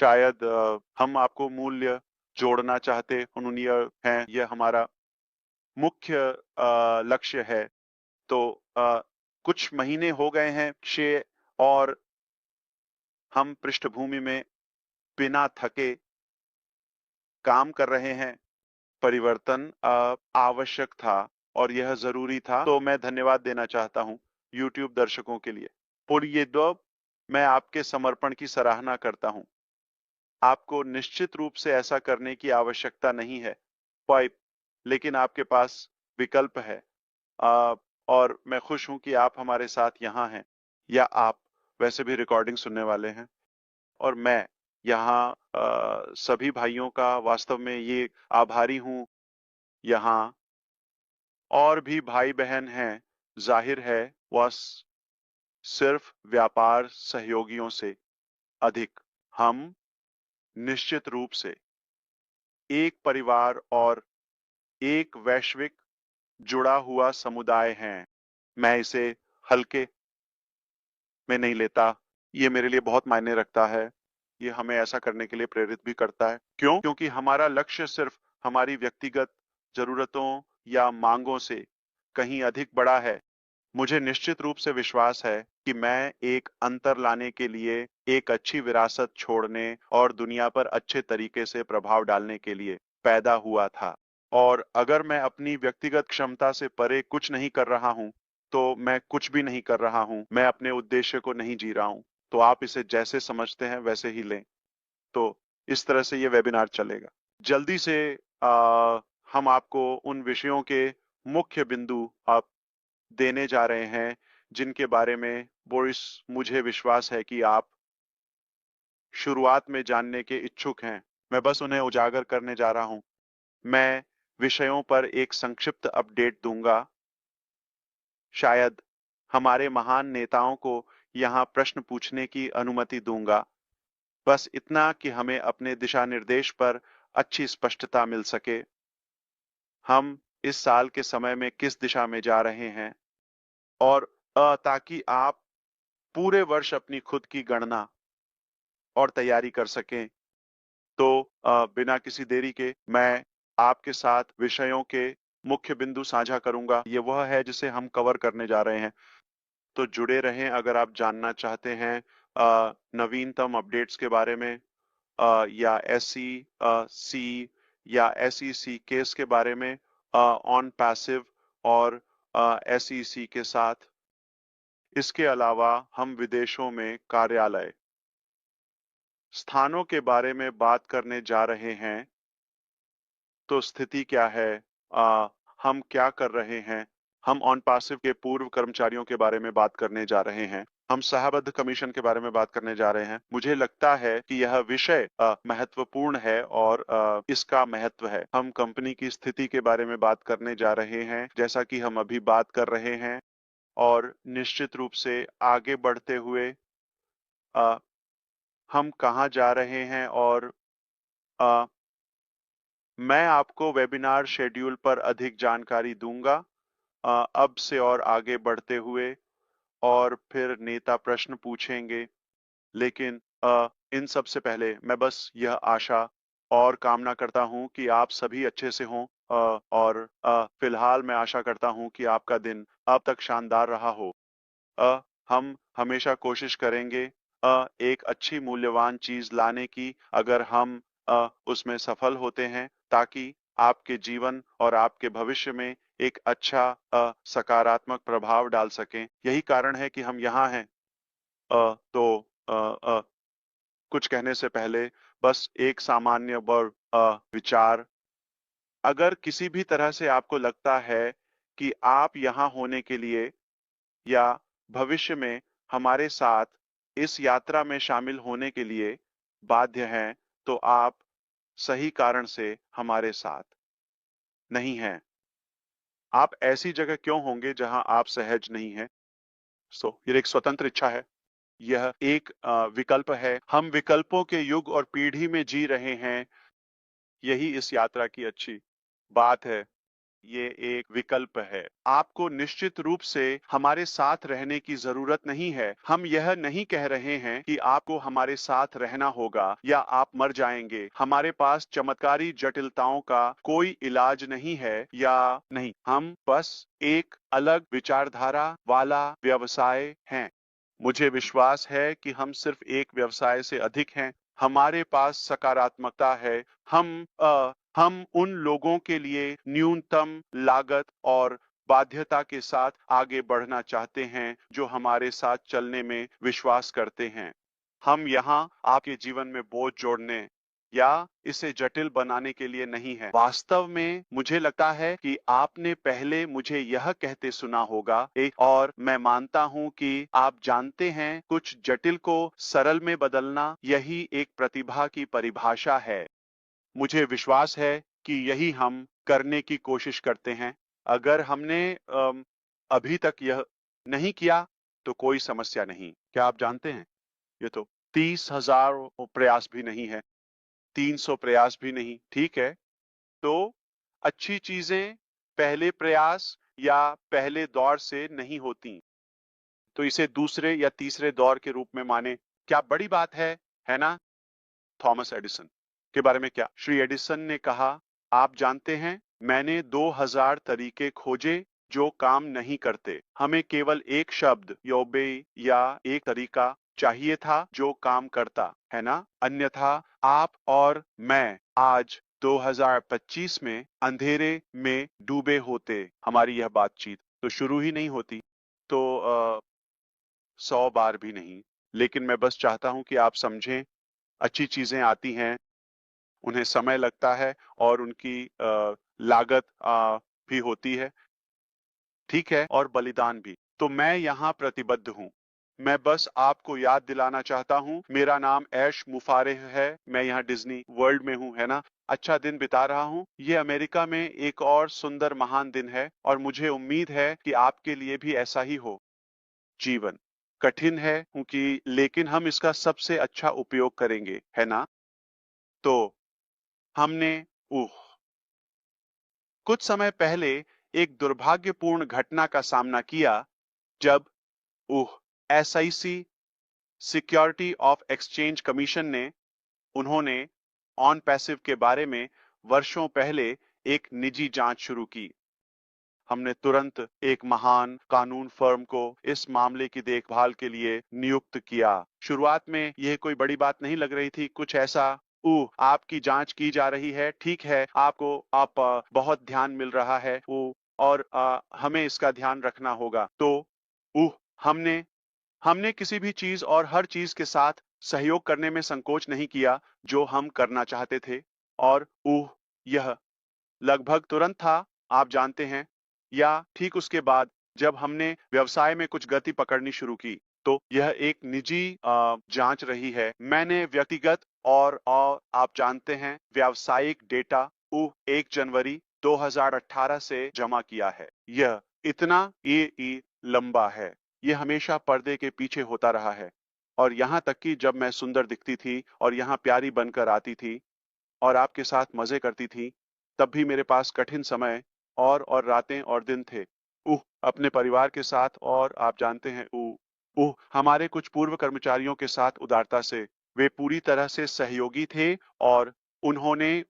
शायद हम आपको मूल्य जोड़ना चाहते हैं, यह हमारा मुख्य लक्ष्य है। तो कुछ महीने हो गए हैं और हम पृष्ठभूमि में बिना थके काम कर रहे हैं। परिवर्तन आवश्यक था और यह ज़रूरी था, तो मैं धन्यवाद देना चाहता हूँ यूट्यूब दर्शकों के लिए। और ये दो मैं आपके समर्पण की सराहना करता हूँ। आपको निश्चित रूप से ऐसा करने की आवश्यकता नहीं है, पाइप, लेकिन आपके पास विकल्प है। अ, और मैं खुश हूँ कि आप हमारे साथ यहाँ हैं, या आप वैसे भी रिकॉर्डिंग सुनने वाले हैं। और मैं यहाँ सभी भाइयों का वास्तव में ये आभारी हूँ। यहाँ और भी भाई बहन हैं, जाहिर है वह सिर्फ व्यापार सहयोगियों से अधिक। हम निश्चित रूप से एक परिवार और एक वैश्विक जुड़ा हुआ समुदाय हैं। मैं इसे हल्के में नहीं लेता, ये मेरे लिए बहुत मायने रखता है। ये हमें ऐसा करने के लिए प्रेरित भी करता है। क्यों? क्योंकि हमारा लक्ष्य सिर्फ हमारी व्यक्तिगत जरूरतों या मांगों से कहीं अधिक बड़ा है। मुझे निश्चित रूप से विश्वास है कि मैं एक अंतर लाने के लिए, एक अच्छी विरासत छोड़ने और दुनिया पर अच्छे तरीके से प्रभाव डालने के लिए पैदा हुआ था। और अगर मैं अपनी व्यक्तिगत क्षमता से परे कुछ नहीं कर रहा हूं, तो मैं कुछ भी नहीं कर रहा हूं। मैं अपने उद्देश्य को नहीं जी रहा हूं। तो आप इसे जैसे समझते हैं वैसे ही लें। तो इस तरह से ये वेबिनार चलेगा। जल्दी से हम आपको उन विषयों के मुख्य बिंदु आप देने जा रहे हैं जिनके बारे में बोरिस, मुझे विश्वास है कि आप शुरुआत में जानने के इच्छुक हैं। मैं बस उन्हें उजागर करने जा रहा हूं। मैं विषयों पर एक संक्षिप्त अपडेट दूंगा। शायद हमारे महान नेताओं को यहाँ प्रश्न पूछने की अनुमति दूंगा। बस इतना कि हमें अपने दिशा निर्देश पर अच्छी स्पष्टता मिल सके। हम इस साल के समय में किस दिशा में जा रहे हैं, और ताकि आप पूरे वर्ष अपनी खुद की गणना और तैयारी कर सकें। तो बिना किसी देरी के मैं आपके साथ विषयों के मुख्य बिंदु साझा करूंगा। ये वह है जिसे हम कवर करने जा रहे हैं। तो जुड़े रहें अगर आप जानना चाहते हैं नवीनतम अपडेट्स के बारे में, या सी या एसईसी केस के बारे में, ऑन पैसिव और एसईसी के साथ। इसके अलावा हम विदेशों में कार्यालय स्थानों के बारे में बात करने जा रहे हैं। तो स्थिति क्या है? हम क्या कर रहे हैं? हम ऑन पासिव के पूर्व कर्मचारियों के बारे में बात करने जा रहे हैं। हम सहाबद्ध कमीशन के बारे में बात करने जा रहे हैं। मुझे लगता है कि यह विषय महत्वपूर्ण है और इसका महत्व है। हम कंपनी की स्थिति के बारे में बात करने जा रहे हैं, जैसा कि हम अभी बात कर रहे हैं। और निश्चित रूप से आगे बढ़ते हुए अ, हम कहाँ जा रहे हैं, और अ, मैं आपको वेबिनार शेड्यूल पर अधिक जानकारी दूंगा अब से और आगे बढ़ते हुए। और फिर नेता प्रश्न पूछेंगे। लेकिन इन सब से पहले मैं बस यह आशा और कामना करता हूं कि आप सभी अच्छे से हों। और फिलहाल मैं आशा करता हूं कि आपका दिन अब तक शानदार रहा हो। अ, हम हमेशा कोशिश करेंगे एक अच्छी मूल्यवान चीज लाने की, अगर हम उसमें सफल होते हैं, ताकि आपके जीवन और आपके भविष्य में एक अच्छा सकारात्मक प्रभाव डाल सकें। यही कारण है कि हम यहाँ हैं। तो अ, अ, कुछ कहने से पहले बस एक सामान्य विचार। अगर किसी भी तरह से आपको लगता है कि आप यहाँ होने के लिए या भविष्य में हमारे साथ इस यात्रा में शामिल होने के लिए बाध्य हैं, तो आप सही कारण से हमारे साथ नहीं हैं। आप ऐसी जगह क्यों होंगे जहां आप सहज नहीं हैं? ये एक स्वतंत्र इच्छा है। यह एक विकल्प है। हम विकल्पों के युग और पीढ़ी में जी रहे हैं। यही इस यात्रा की अच्छी बात है। ये एक विकल्प है। आपको निश्चित रूप से हमारे साथ रहने की जरूरत नहीं है। हम यह नहीं कह रहे हैं कि आपको हमारे साथ रहना होगा या आप मर जाएंगे। हमारे पास चमत्कारी जटिलताओं का कोई इलाज नहीं है या नहीं। हम बस एक अलग विचारधारा वाला व्यवसाय हैं। मुझे विश्वास है कि हम सिर्फ एक व्यवसाय से अधिक हैं। हमारे पास सकारात्मकता है। हम उन लोगों के लिए न्यूनतम लागत और बाध्यता के साथ आगे बढ़ना चाहते हैं जो हमारे साथ चलने में विश्वास करते हैं। हम यहाँ आपके जीवन में बोझ जोड़ने या इसे जटिल बनाने के लिए नहीं है। वास्तव में मुझे लगता है कि आपने पहले मुझे यह कहते सुना होगा और मैं मानता हूं कि आप जानते हैं कुछ जटिल को सरल में बदलना यही एक प्रतिभा की परिभाषा है। मुझे विश्वास है कि यही हम करने की कोशिश करते हैं। अगर हमने अभी तक यह नहीं किया तो कोई समस्या नहीं। क्या आप जानते हैं ये तो 30,000 प्रयास भी नहीं है, 300 प्रयास भी नहीं, ठीक है। तो अच्छी चीजें पहले प्रयास या पहले दौर से नहीं होती, तो इसे दूसरे या तीसरे दौर के रूप में माने। क्या बड़ी बात है ना? थॉमस एडिसन के बारे में क्या श्री एडिसन ने कहा, आप जानते हैं मैंने 2000 तरीके खोजे जो काम नहीं करते। हमें केवल एक शब्द योबे या एक तरीका चाहिए था जो काम करता है ना, अन्यथा आप और मैं आज 2025 में अंधेरे में डूबे होते। हमारी यह बातचीत तो शुरू ही नहीं होती, तो 100 बार भी नहीं। लेकिन मैं बस चाहता हूं कि आप समझें, अच्छी चीजें आती हैं, उन्हें समय लगता है और उनकी लागत भी होती है, ठीक है, और बलिदान भी। तो मैं यहाँ प्रतिबद्ध हूँ। मैं बस आपको याद दिलाना चाहता हूँ, मेरा नाम ऐश मुफारेह है। मैं यहाँ डिज्नी वर्ल्ड में हूँ, है ना। अच्छा दिन बिता रहा हूँ। ये अमेरिका में एक और सुंदर महान दिन है और मुझे उम्मीद है कि आपके लिए भी ऐसा ही हो। जीवन कठिन है क्योंकि, लेकिन हम इसका सबसे अच्छा उपयोग करेंगे, है ना। तो हमने उह कुछ समय पहले एक दुर्भाग्यपूर्ण घटना का सामना किया जब SIC security of exchange commission ने उन्होंने ऑन पैसिव के बारे में वर्षों पहले एक निजी जांच शुरू की। हमने तुरंत एक महान कानून फर्म को इस मामले की देखभाल के लिए नियुक्त किया। शुरुआत में यह कोई बड़ी बात नहीं लग रही थी, कुछ ऐसा आपकी जांच की जा रही है, ठीक है, आप बहुत ध्यान मिल रहा है और हमें इसका ध्यान रखना होगा। तो हमने हमने किसी भी चीज और हर चीज के साथ सहयोग करने में संकोच नहीं किया जो हम करना चाहते थे। और यह लगभग तुरंत था, आप जानते हैं, या ठीक उसके बाद जब हमने व्यवसाय में कुछ गति पकड़नी शुरू की। तो यह एक निजी जांच रही है। मैंने व्यक्तिगत और आप जानते हैं व्यावसायिक डेटा 1 जनवरी 2018 से जमा किया है। यह इतना लंबा है। यह हमेशा पर्दे के पीछे होता रहा है और यहाँ तक कि जब मैं सुंदर दिखती थी और यहाँ प्यारी बनकर आती थी और आपके साथ मजे करती थी, तब भी मेरे पास कठिन समय और रातें और दिन थे। अपने परिवार के साथ, और आप जानते हैं हमारे कुछ पूर्व कर्मचारियों के साथ उदारता से। वे पूरी तरह से सहयोगी थे और उन्होंने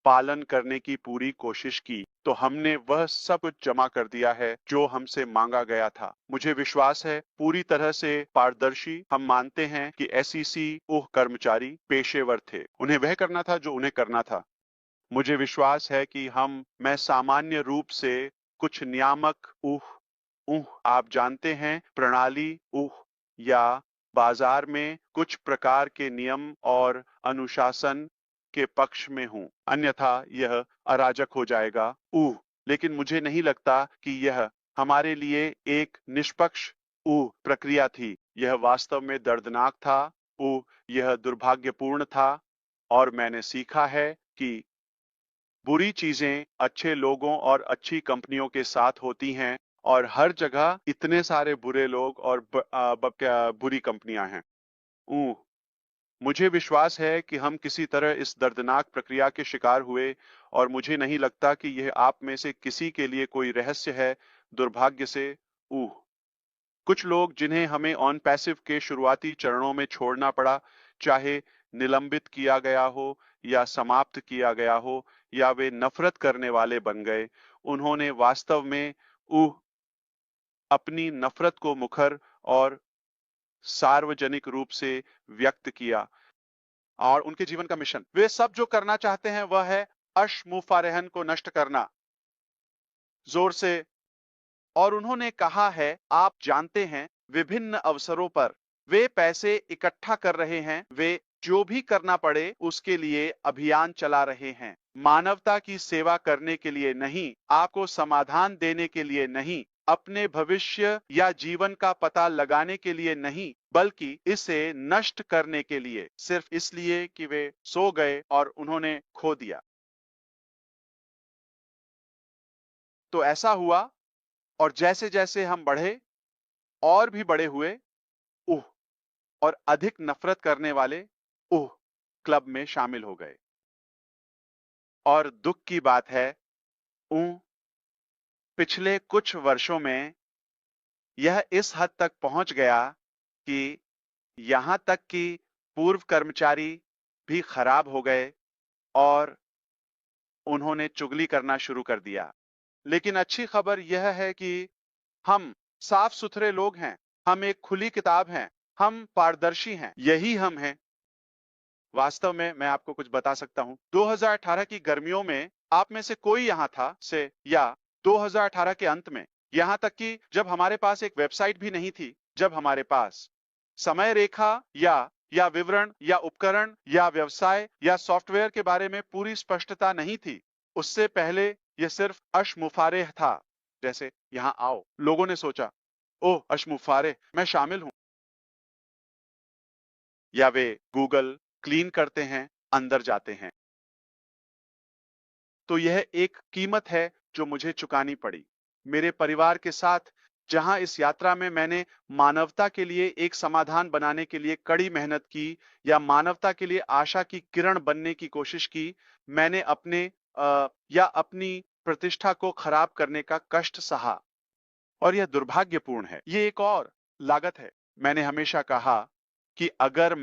पालन करने की पूरी कोशिश की। तो हमने वह सब कुछ जमा कर दिया है जो हमसे मांगा गया था। मुझे विश्वास है पूरी तरह से पारदर्शी। हम मानते हैं कि एसईसी कर्मचारी पेशेवर थे, उन्हें वह करना था जो उन्हें करना था। मुझे विश्वास है कि मैं सामान्य रूप से कुछ नियामक आप जानते हैं प्रणाली या बाजार में कुछ प्रकार के नियम और अनुशासन के पक्ष में हूं, अन्यथा यह अराजक हो जाएगा। लेकिन मुझे नहीं लगता कि यह हमारे लिए एक निष्पक्ष प्रक्रिया थी। यह वास्तव में दर्दनाक था। यह दुर्भाग्यपूर्ण था और मैंने सीखा है कि बुरी चीजें अच्छे लोगों और अच्छी कंपनियों के साथ होती हैं और हर जगह इतने सारे बुरे लोग और बुरी कंपनियां हैं। मुझे विश्वास है कि हम किसी तरह इस दर्दनाक प्रक्रिया के शिकार हुए और मुझे नहीं लगता कि यह आप में से किसी के लिए कोई रहस्य है। दुर्भाग्य से, ऊह, कुछ लोग जिन्हें हमें ऑन पैसिव के शुरुआती चरणों में छोड़ना पड़ा, चाहे निलंबित किया गया हो या समाप्त किया गया हो या वे नफरत करने वाले बन गए, उन्होंने वास्तव में अपनी नफरत को मुखर और सार्वजनिक रूप से व्यक्त किया। और उनके जीवन का मिशन, वे सब जो करना चाहते हैं वह है अशमुफारेहन को नष्ट करना, जोर से। और उन्होंने कहा है, आप जानते हैं, विभिन्न अवसरों पर वे पैसे इकट्ठा कर रहे हैं, वे जो भी करना पड़े उसके लिए अभियान चला रहे हैं, मानवता की सेवा करने के लिए नहीं, आपको समाधान देने के लिए नहीं, अपने भविष्य या जीवन का पता लगाने के लिए नहीं, बल्कि इसे नष्ट करने के लिए, सिर्फ इसलिए कि वे सो गए और उन्होंने खो दिया। तो ऐसा हुआ, और जैसे जैसे हम बढ़े और भी बड़े हुए, उह, और अधिक नफरत करने वाले उह क्लब में शामिल हो गए। और दुख की बात है, पिछले कुछ वर्षों में यह इस हद तक पहुंच गया कि यहां तक कि पूर्व कर्मचारी भी खराब हो गए और उन्होंने चुगली करना शुरू कर दिया। लेकिन अच्छी खबर यह है कि हम साफ सुथरे लोग हैं, हम एक खुली किताब हैं, हम पारदर्शी हैं, यही हम हैं। वास्तव में मैं आपको कुछ बता सकता हूं, 2018 की गर्मियों में आप में से कोई यहां था से, या 2018 के अंत में, यहां तक कि जब हमारे पास एक वेबसाइट भी नहीं थी, जब हमारे पास समय रेखा या विवरण या उपकरण या व्यवसाय या सॉफ्टवेयर के बारे में पूरी स्पष्टता नहीं थी, उससे पहले यह सिर्फ अशमुफारेह था। जैसे यहां आओ, लोगों ने सोचा, ओह अशमुफारेह, मैं शामिल हूं। या वे गूगल क्लीन करते हैं, अंदर जाते हैं। तो यह एक कीमत है जो मुझे चुकानी पड़ी। मेरे परिवार के साथ, जहां इस यात्रा में मैंने मानवता के लिए एक समाधान बनाने के लिए कड़ी मेहनत की या मानवता के लिए आशा की किरण बनने की कोशिश की, मैंने अपनी प्रतिष्ठा को खराब करने का कष्ट सहा। और यह दुर्भाग्यपूर्ण है। ये एक और लागत है। मैंने हमेशा कहा कि अगर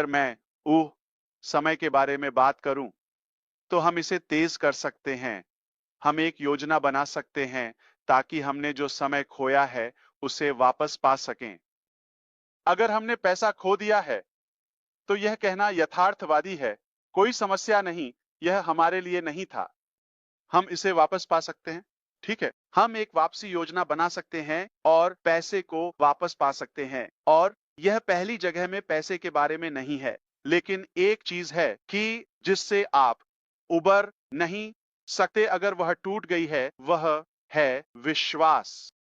मैं समय के बारे में बात करूं, तो हम इसे तेज कर सकते हैं। हम एक योजना बना सकते हैं ताकि हमने जो समय खोया है उसे वापस पा सकें। अगर हमने पैसा खो दिया है, तो यह कहना यथार्थवादी है, कोई समस्या नहीं, यह हमारे लिए नहीं था। हम इसे वापस पा सकते हैं। ठीक है, हम एक वापसी योजना बना सकते हैं और पैसे को वापस पा सकते हैं। और यह पहली जगह में पैसे के बारे में नहीं है, लेकिन एक चीज है कि जिससे आप उबर नहीं सकते अगर वह टूट गई है, वह है विश्वास।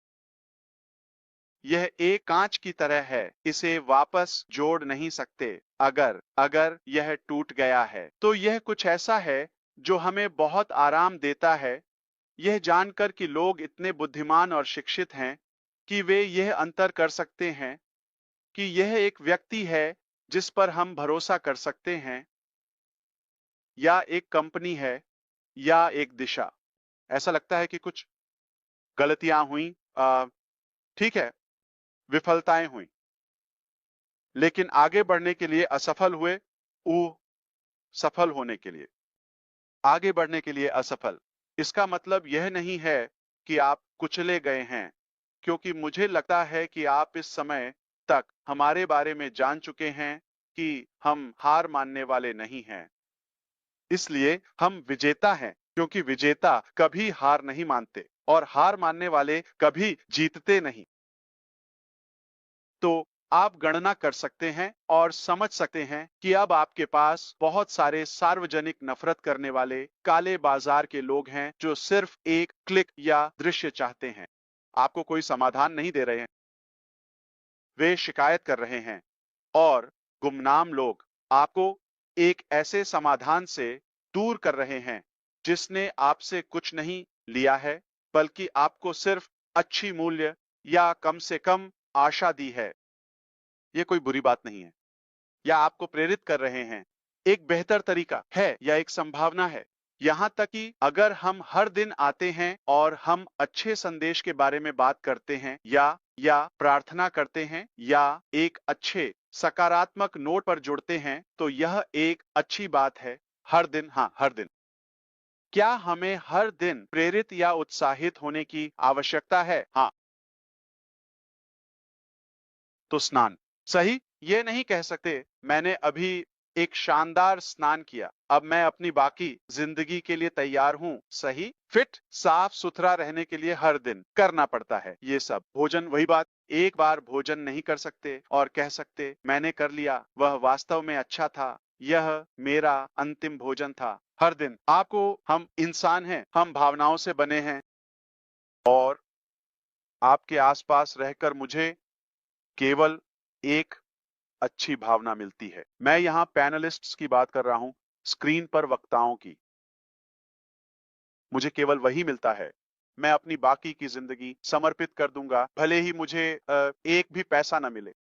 यह एक कांच की तरह है, इसे वापस जोड़ नहीं सकते। अगर अगर यह टूट गया है, तो यह कुछ ऐसा है जो हमें बहुत आराम देता है, यह जानकर कि लोग इतने बुद्धिमान और शिक्षित हैं कि वे यह अंतर कर सकते हैं कि यह एक व्यक्ति है जिस पर हम भरोसा कर सकते हैं, या एक कंपनी है, या एक दिशा। ऐसा लगता है कि कुछ गलतियां हुई, ठीक है, विफलताएं हुई, लेकिन आगे बढ़ने के लिए असफल हुए। सफल होने के लिए, आगे बढ़ने के लिए असफल। इसका मतलब यह नहीं है कि आप कुचले गए हैं, क्योंकि मुझे लगता है कि आप इस समय तक हमारे बारे में जान चुके हैं कि हम हार मानने वाले नहीं हैं। इसलिए हम विजेता हैं, क्योंकि विजेता कभी हार नहीं मानते और हार मानने वाले कभी जीतते नहीं। तो आप गणना कर सकते हैं और समझ सकते हैं कि अब आपके पास बहुत सारे सार्वजनिक नफरत करने वाले काले बाजार के लोग हैं जो सिर्फ एक क्लिक या दृश्य चाहते हैं। आपको कोई समाधान नहीं दे रहे हैं, वे शिकायत कर रहे हैं। और गुमनाम लोग आपको एक ऐसे समाधान से दूर कर रहे हैं जिसने आपसे कुछ नहीं लिया है, बल्कि आपको सिर्फ अच्छी मूल्य या कम से कम आशा दी है। ये कोई बुरी बात नहीं है, या आपको प्रेरित कर रहे हैं, एक बेहतर तरीका है या एक संभावना है। यहाँ तक कि अगर हम हर दिन आते हैं और हम अच्छे संदेश के बारे में बात करते हैं या प्रार्थना करते हैं या एक अच्छे सकारात्मक नोट पर जुड़ते हैं, तो यह एक अच्छी बात है। हर दिन, हाँ, हर दिन। क्या हमें हर दिन प्रेरित या उत्साहित होने की आवश्यकता है? हाँ। तो स्नान सही, ये नहीं कह सकते मैंने अभी एक शानदार स्नान किया, अब मैं अपनी बाकी जिंदगी के लिए तैयार हूँ। सही, फिट साफ सुथरा रहने के लिए हर दिन करना पड़ता है ये सब। भोजन, वही बात, एक बार भोजन नहीं कर सकते और कह सकते मैंने कर लिया, वह वास्तव में अच्छा था, यह मेरा अंतिम भोजन था। हर दिन आपको, हम इंसान हैं, हम भावनाओं से बने हैं, और आपके आसपास रहकर मुझे केवल एक अच्छी भावना मिलती है। मैं यहाँ पैनलिस्ट्स की बात कर रहा हूं, स्क्रीन पर वक्ताओं की। मुझे केवल वही मिलता है। मैं अपनी बाकी की जिंदगी समर्पित कर दूंगा, भले ही मुझे एक भी पैसा ना मिले।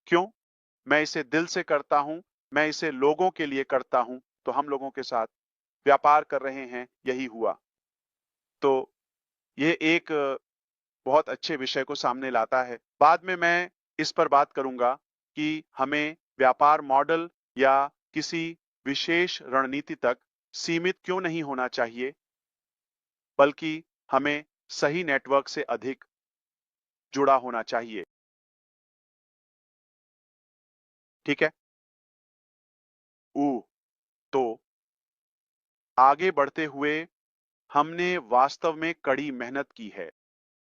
क्यों? मैं इसे दिल से करता हूं, मैं इसे लोगों के लिए करता हूं। तो हम लोगों के साथ व्यापार कर रहे हैं, यही हुआ। तो ये एक बहुत अच्छे विषय को सामने लाता है। बाद में मैं इस पर बात करूंगा कि हमें व्यापार मॉडल या किसी विशेष रणनीति तक सीमित क्यों नहीं होना चाहिए, बल्कि हमें सही नेटवर्क से अधिक जुड़ा होना चाहिए। ठीक है? तो आगे बढ़ते हुए, हमने वास्तव में कड़ी मेहनत की है।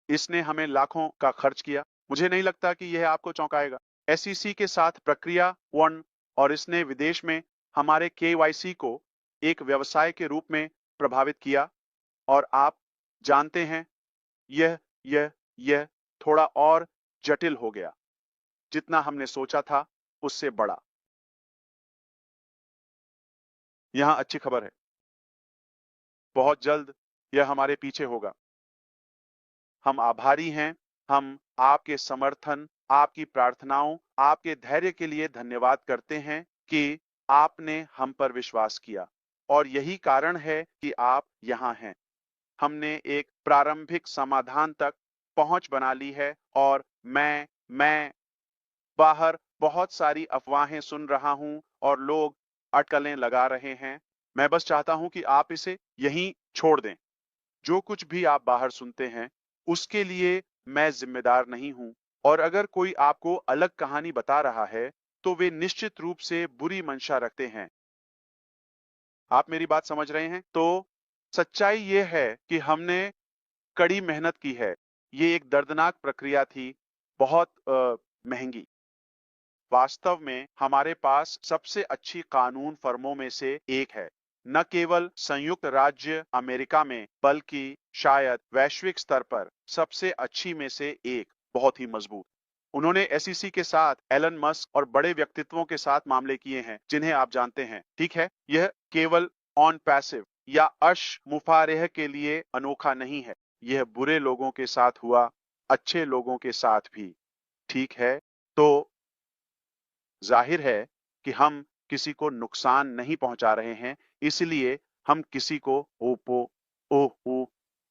इसने हमें लाखों का खर्च किया। मुझे नहीं लगता कि यह आपको चौंकाएगा। एसईसी के साथ प्रक्रिया वन, और इसने विदेश में हमारे केवाईसी को एक व्यवसाय के रूप में प्रभावित किया। और आप जानते हैं, यह यह यह थोड़ा और जटिल हो गया। जितना हमने सोचा था उससे बड़ा। यहां अच्छी खबर है, बहुत जल्द यह हमारे पीछे होगा। हम आभारी हैं। हम आपके समर्थन, आपकी प्रार्थनाओं, आपके धैर्य के लिए धन्यवाद करते हैं कि आपने हम पर विश्वास किया, और यही कारण है कि आप यहाँ हैं। हमने एक प्रारंभिक समाधान तक पहुंच बना ली है, और मैं बाहर बहुत सारी अफवाहें सुन रहा हूं और लोग अटकलें लगा रहे हैं। मैं बस चाहता हूं कि आप इसे यहीं छोड़ दें। जो कुछ भी आप बाहर सुनते हैं, उसके लिए मैं जिम्मेदार नहीं हूं। और अगर कोई आपको अलग कहानी बता रहा है, तो वे निश्चित रूप से बुरी मंशा रखते हैं। आप मेरी बात समझ रहे हैं? तो सच्चाई ये है कि हमने कड़ी मेहनत की है। ये एक दर्दनाक प्रक्रिया थी, बहुत महंगी। वास्तव में हमारे पास सबसे अच्छी कानून फर्मों में से एक है, न केवल संयुक्त राज्य अमेरिका में, बल्कि शायद वैश्विक स्तर पर सबसे अच्छी में से एक, बहुत ही मजबूत। उन्होंने एसईसी के साथ, एलन मस्क और बड़े व्यक्तित्वों के साथ मामले किए हैं, जिन्हें आप जानते हैं। ठीक है, यह केवल ऑन पैसिव या अश मुफारेह के लिए अनोखा नहीं है। यह बुरे लोगों के साथ हुआ, अच्छे लोगों के साथ भी। ठीक है? तो जाहिर है कि हम किसी को नुकसान नहीं पहुंचा रहे हैं, इसलिए हम किसी को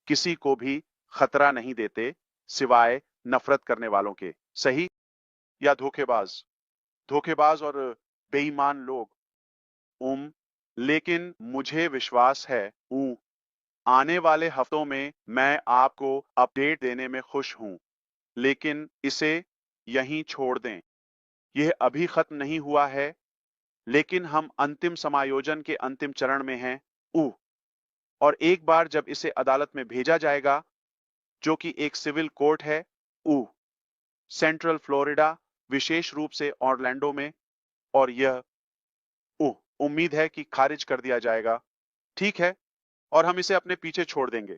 किसी को भी खतरा नहीं देते, सिवाय नफरत करने वालों के। सही? या धोखेबाज, धोखेबाज और बेईमान लोग। लेकिन मुझे विश्वास है, आने वाले हफ्तों में मैं आपको अपडेट देने में खुश हूं। लेकिन इसे यहीं छोड़ दें। यह अभी खत्म नहीं हुआ है, लेकिन हम अंतिम समायोजन के अंतिम चरण में हैं। और एक बार जब इसे अदालत में भेजा जाएगा, जो कि एक सिविल कोर्ट है, सेंट्रल फ्लोरिडा, विशेष रूप से ऑरलैंडो में, और यह उम्मीद है कि खारिज कर दिया जाएगा। ठीक है, और हम इसे अपने पीछे छोड़ देंगे।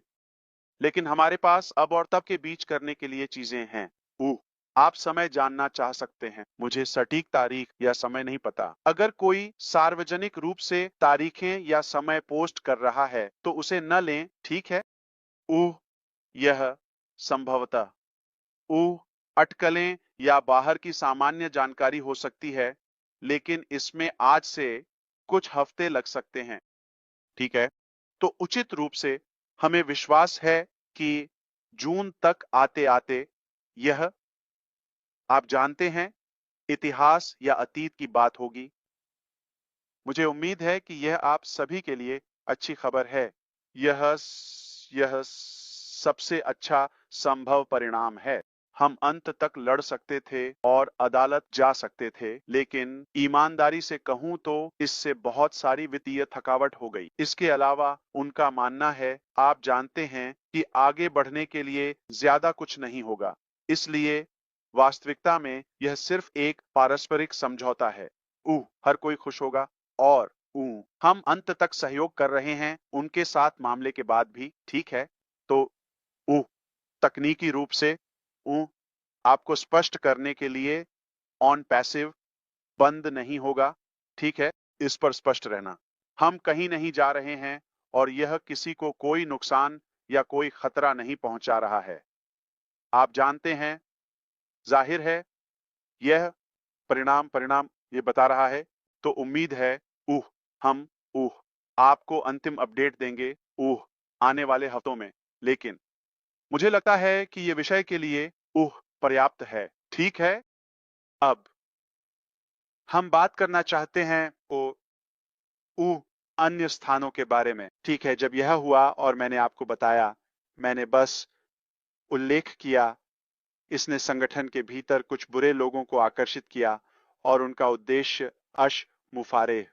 लेकिन हमारे पास अब और तब के बीच करने के लिए चीजें हैं। आप समय जानना चाह सकते हैं। मुझे सटीक तारीख या समय नहीं पता। अगर कोई सार्वजनिक रूप से तारीखें या समय पोस्ट कर रहा है, तो उसे न लें। ठीक है? यह संभवतः अटकलें या बाहर की सामान्य जानकारी हो सकती है, लेकिन इसमें आज से कुछ हफ्ते लग सकते हैं। ठीक है, तो उचित रूप से हमें विश्वास है कि जून तक आते आते यह, आप जानते हैं, इतिहास या अतीत की बात होगी। मुझे उम्मीद है कि यह आप सभी के लिए अच्छी खबर है। यह सबसे अच्छा संभव परिणाम है। हम अंत तक लड़ सकते थे और अदालत जा सकते थे, लेकिन ईमानदारी से कहूं तो इससे बहुत सारी वित्तीय थकावट हो गई। इसके अलावा उनका मानना है, आप जानते हैं, कि आगे बढ़ने के लिए ज्यादा कुछ नहीं होगा। इसलिए वास्तविकता में यह सिर्फ एक पारस्परिक समझौता है। हर कोई खुश होगा। और हम अंत तक सहयोग कर रहे हैं उनके साथ मामले के बाद भी। ठीक है, तो ऊ तकनीकी रूप से ऊ आपको स्पष्ट करने के लिए ऑन पैसिव बंद नहीं होगा। ठीक है, इस पर स्पष्ट रहना। हम कहीं नहीं जा रहे हैं और यह किसी को कोई नुकसान या कोई खतरा नहीं पहुंचा रहा है। आप जानते हैं, जाहिर है यह परिणाम परिणाम ये बता रहा है, तो उम्मीद है हम आपको अंतिम अपडेट देंगे आने वाले हफ्तों में। लेकिन मुझे लगता है कि ये विषय के लिए पर्याप्त है। ठीक है, अब हम बात करना चाहते हैं अन्य स्थानों के बारे में। ठीक है, जब यह हुआ और मैंने आपको बताया, मैंने बस उल्लेख किया, इसने संगठन के भीतर कुछ बुरे लोगों को आकर्षित किया और उनका उद्देश्य अश मुफारेह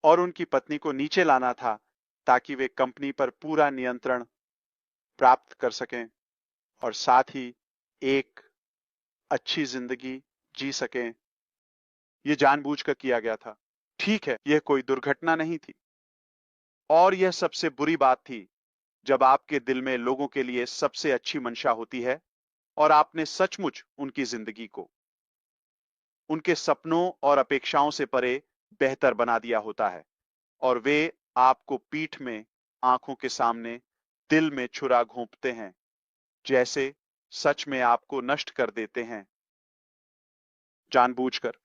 और उनकी पत्नी को नीचे लाना था, ताकि वे कंपनी पर पूरा नियंत्रण प्राप्त कर सकें और साथ ही एक अच्छी जिंदगी जी सकें। यह जानबूझकर किया गया था। ठीक है, यह कोई दुर्घटना नहीं थी। और यह सबसे बुरी बात थी, जब आपके दिल में लोगों के लिए सबसे अच्छी मंशा होती है और आपने सचमुच उनकी जिंदगी को उनके सपनों और अपेक्षाओं से परे बेहतर बना दिया होता है, और वे आपको पीठ में, आंखों के सामने, दिल में छुरा घोंपते हैं, जैसे सच में आपको नष्ट कर देते हैं जानबूझकर।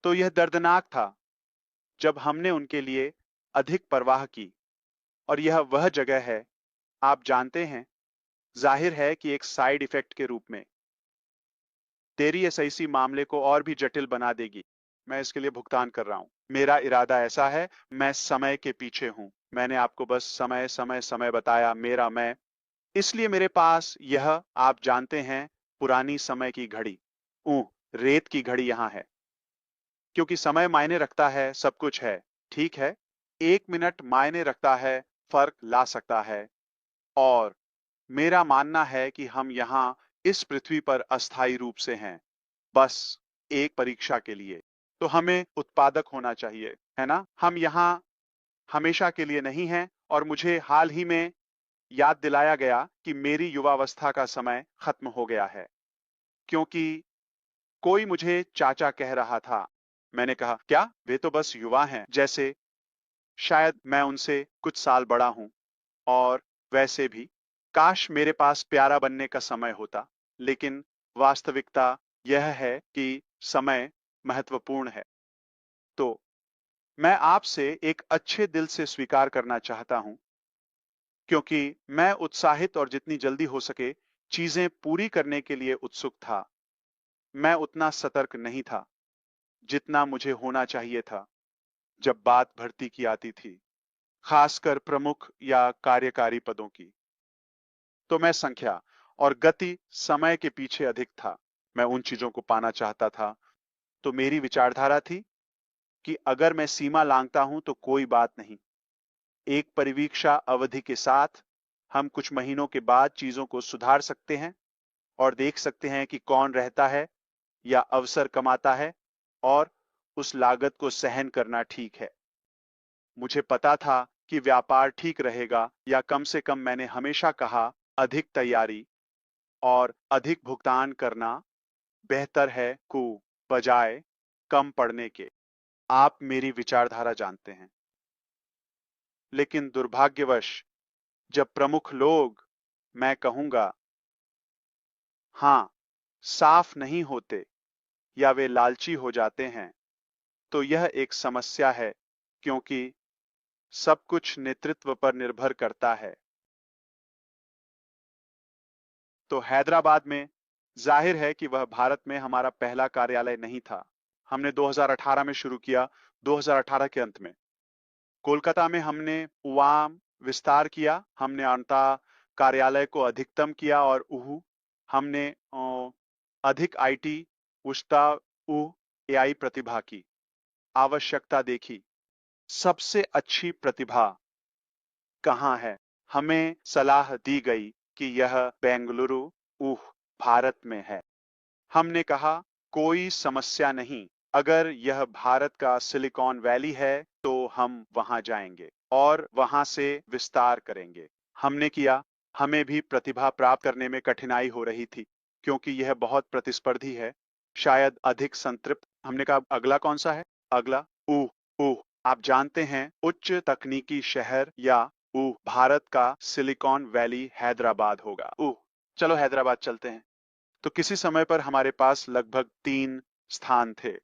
तो यह दर्दनाक था जब हमने उनके लिए अधिक परवाह की। और यह वह जगह है, आप जानते हैं, जाहिर है कि एक साइड इफेक्ट के रूप में तेरी एसआईसी मामले को और भी जटिल बना देगी। मैं इसके लिए भुगतान कर रहा हूं। मेरा इरादा ऐसा है, मैं समय के पीछे हूं। मैंने आपको बस समय समय समय बताया, मेरा मैं। इसलिए मेरे पास यह, आप जानते हैं, पुरानी समय की घड़ी, रेत की घड़ी यहां है। क्योंकि समय मायने रखता है, सब कुछ है। ठीक है, 1 मिनट मायने रखता है, फर्क ला सकता है। और मेरा मानना है कि हम यहाँ इस पृथ्वी पर अस्थायी रूप से हैं, बस एक परीक्षा के लिए। तो हमें उत्पादक होना चाहिए, है ना? हम यहाँ हमेशा के लिए नहीं हैं। और मुझे हाल ही में याद दिलाया गया कि मेरी युवावस्था का समय खत्म हो गया है, क्योंकि कोई मुझे चाचा कह रहा था। मैंने कहा, क्या वे तो बस युवा हैं, जैसे शायद मैं उनसे कुछ साल बड़ा हूं। और वैसे भी काश मेरे पास प्यारा बनने का समय होता। लेकिन वास्तविकता यह है कि समय महत्वपूर्ण है। तो मैं आपसे एक अच्छे दिल से स्वीकार करना चाहता हूं, क्योंकि मैं उत्साहित और जितनी जल्दी हो सके चीजें पूरी करने के लिए उत्सुक था। मैं उतना सतर्क नहीं था जितना मुझे होना चाहिए था जब बात भर्ती की आती थी, खासकर प्रमुख या कार्यकारी पदों की। तो मैं संख्या और गति समय के पीछे अधिक था। मैं उन चीजों को पाना चाहता था। तो मेरी विचारधारा थी कि अगर मैं सीमा लांघता हूं तो कोई बात नहीं। एक परिवीक्षा अवधि के साथ हम कुछ महीनों के बाद चीजों को सुधार सकते हैं और देख सकते हैं कि कौन रहता है या अवसर कमाता है, और उस लागत को सहन करना ठीक है। मुझे पता था कि व्यापार ठीक रहेगा, या कम से कम मैंने हमेशा कहा, अधिक तैयारी और अधिक भुगतान करना बेहतर है को बजाय कम पड़ने के। आप मेरी विचारधारा जानते हैं। लेकिन दुर्भाग्यवश, जब प्रमुख लोग, मैं कहूंगा, हाँ, साफ नहीं होते या वे लालची हो जाते हैं, तो यह एक समस्या है, क्योंकि सब कुछ नेतृत्व पर निर्भर करता है। तो हैदराबाद में जाहिर है कि वह भारत में हमारा पहला कार्यालय नहीं था। हमने 2018 में शुरू किया, 2018 के अंत में। कोलकाता में हमने उवाम विस्तार किया, हमने अंतः कार्यालय को अधिकतम किया और हमने अधिक आईटी उष्टा एआई प्रतिभा की आवश्यकता देखी। सबसे अच्छी प्रतिभा कहाँ है? हमें सलाह दी गई कि यह बेंगलुरु भारत में है। हमने कहा कोई समस्या नहीं, अगर यह भारत का सिलिकॉन वैली है तो हम वहां जाएंगे और वहां से विस्तार करेंगे। हमने किया। हमें भी प्रतिभा प्राप्त करने में कठिनाई हो रही थी, क्योंकि यह बहुत प्रतिस्पर्धी है, शायद अधिक संतृप्त। हमने कहा अगला कौन सा है? अगला ऊह ऊह आप जानते हैं, उच्च तकनीकी शहर या भारत का सिलिकॉन वैली हैदराबाद होगा। चलो हैदराबाद चलते हैं। तो किसी समय पर हमारे पास लगभग 3 स्थान थे।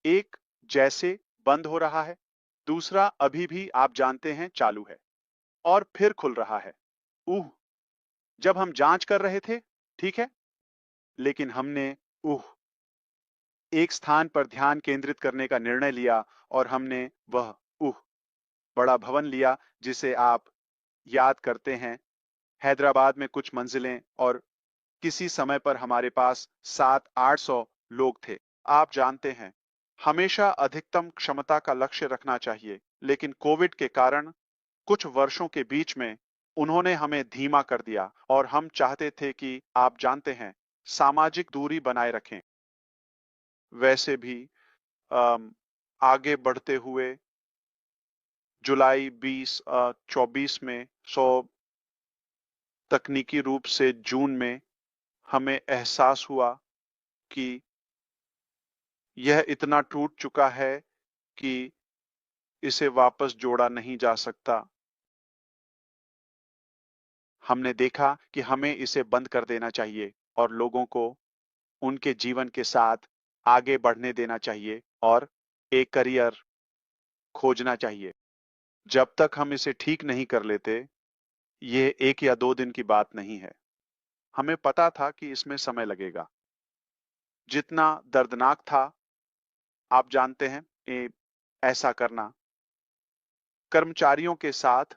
एक जैसे बंद हो रहा है, दूसरा अभी भी आप जानते हैं चालू है, और फिर खुल रहा है। उह जब हम जांच कर रहे थे, ठीक है, लेकिन हमने एक स्थान पर ध्यान केंद्रित करने का निर्णय लिया और हमने वह बड़ा भवन लिया जिसे आप याद करते हैं। हैदराबाद में कुछ मंजिलें, और किसी समय पर हमारे पास 700-800 लोग थे। आप जानते हैं, हमेशा अधिकतम क्षमता का लक्ष्य रखना चाहिए, लेकिन कोविड के कारण कुछ वर्षों के बीच में उन्होंने हमें धीमा कर दिया और हम चाहते थे कि आप जानते हैं, सामाजिक दूरी बनाए रखें। वैसे भी अम, आगे बढ़ते हुए जुलाई 2024 में तकनीकी रूप से जून में हमें एहसास हुआ कि यह इतना टूट चुका है कि इसे वापस जोड़ा नहीं जा सकता। हमने देखा कि हमें इसे बंद कर देना चाहिए और लोगों को उनके जीवन के साथ आगे बढ़ने देना चाहिए और एक करियर खोजना चाहिए। जब तक हम इसे ठीक नहीं कर लेते, ये 1 या 2 दिन की बात नहीं है। हमें पता था कि इसमें समय लगेगा। जितना दर्दनाक था, आप जानते हैं, ऐसा करना कर्मचारियों के साथ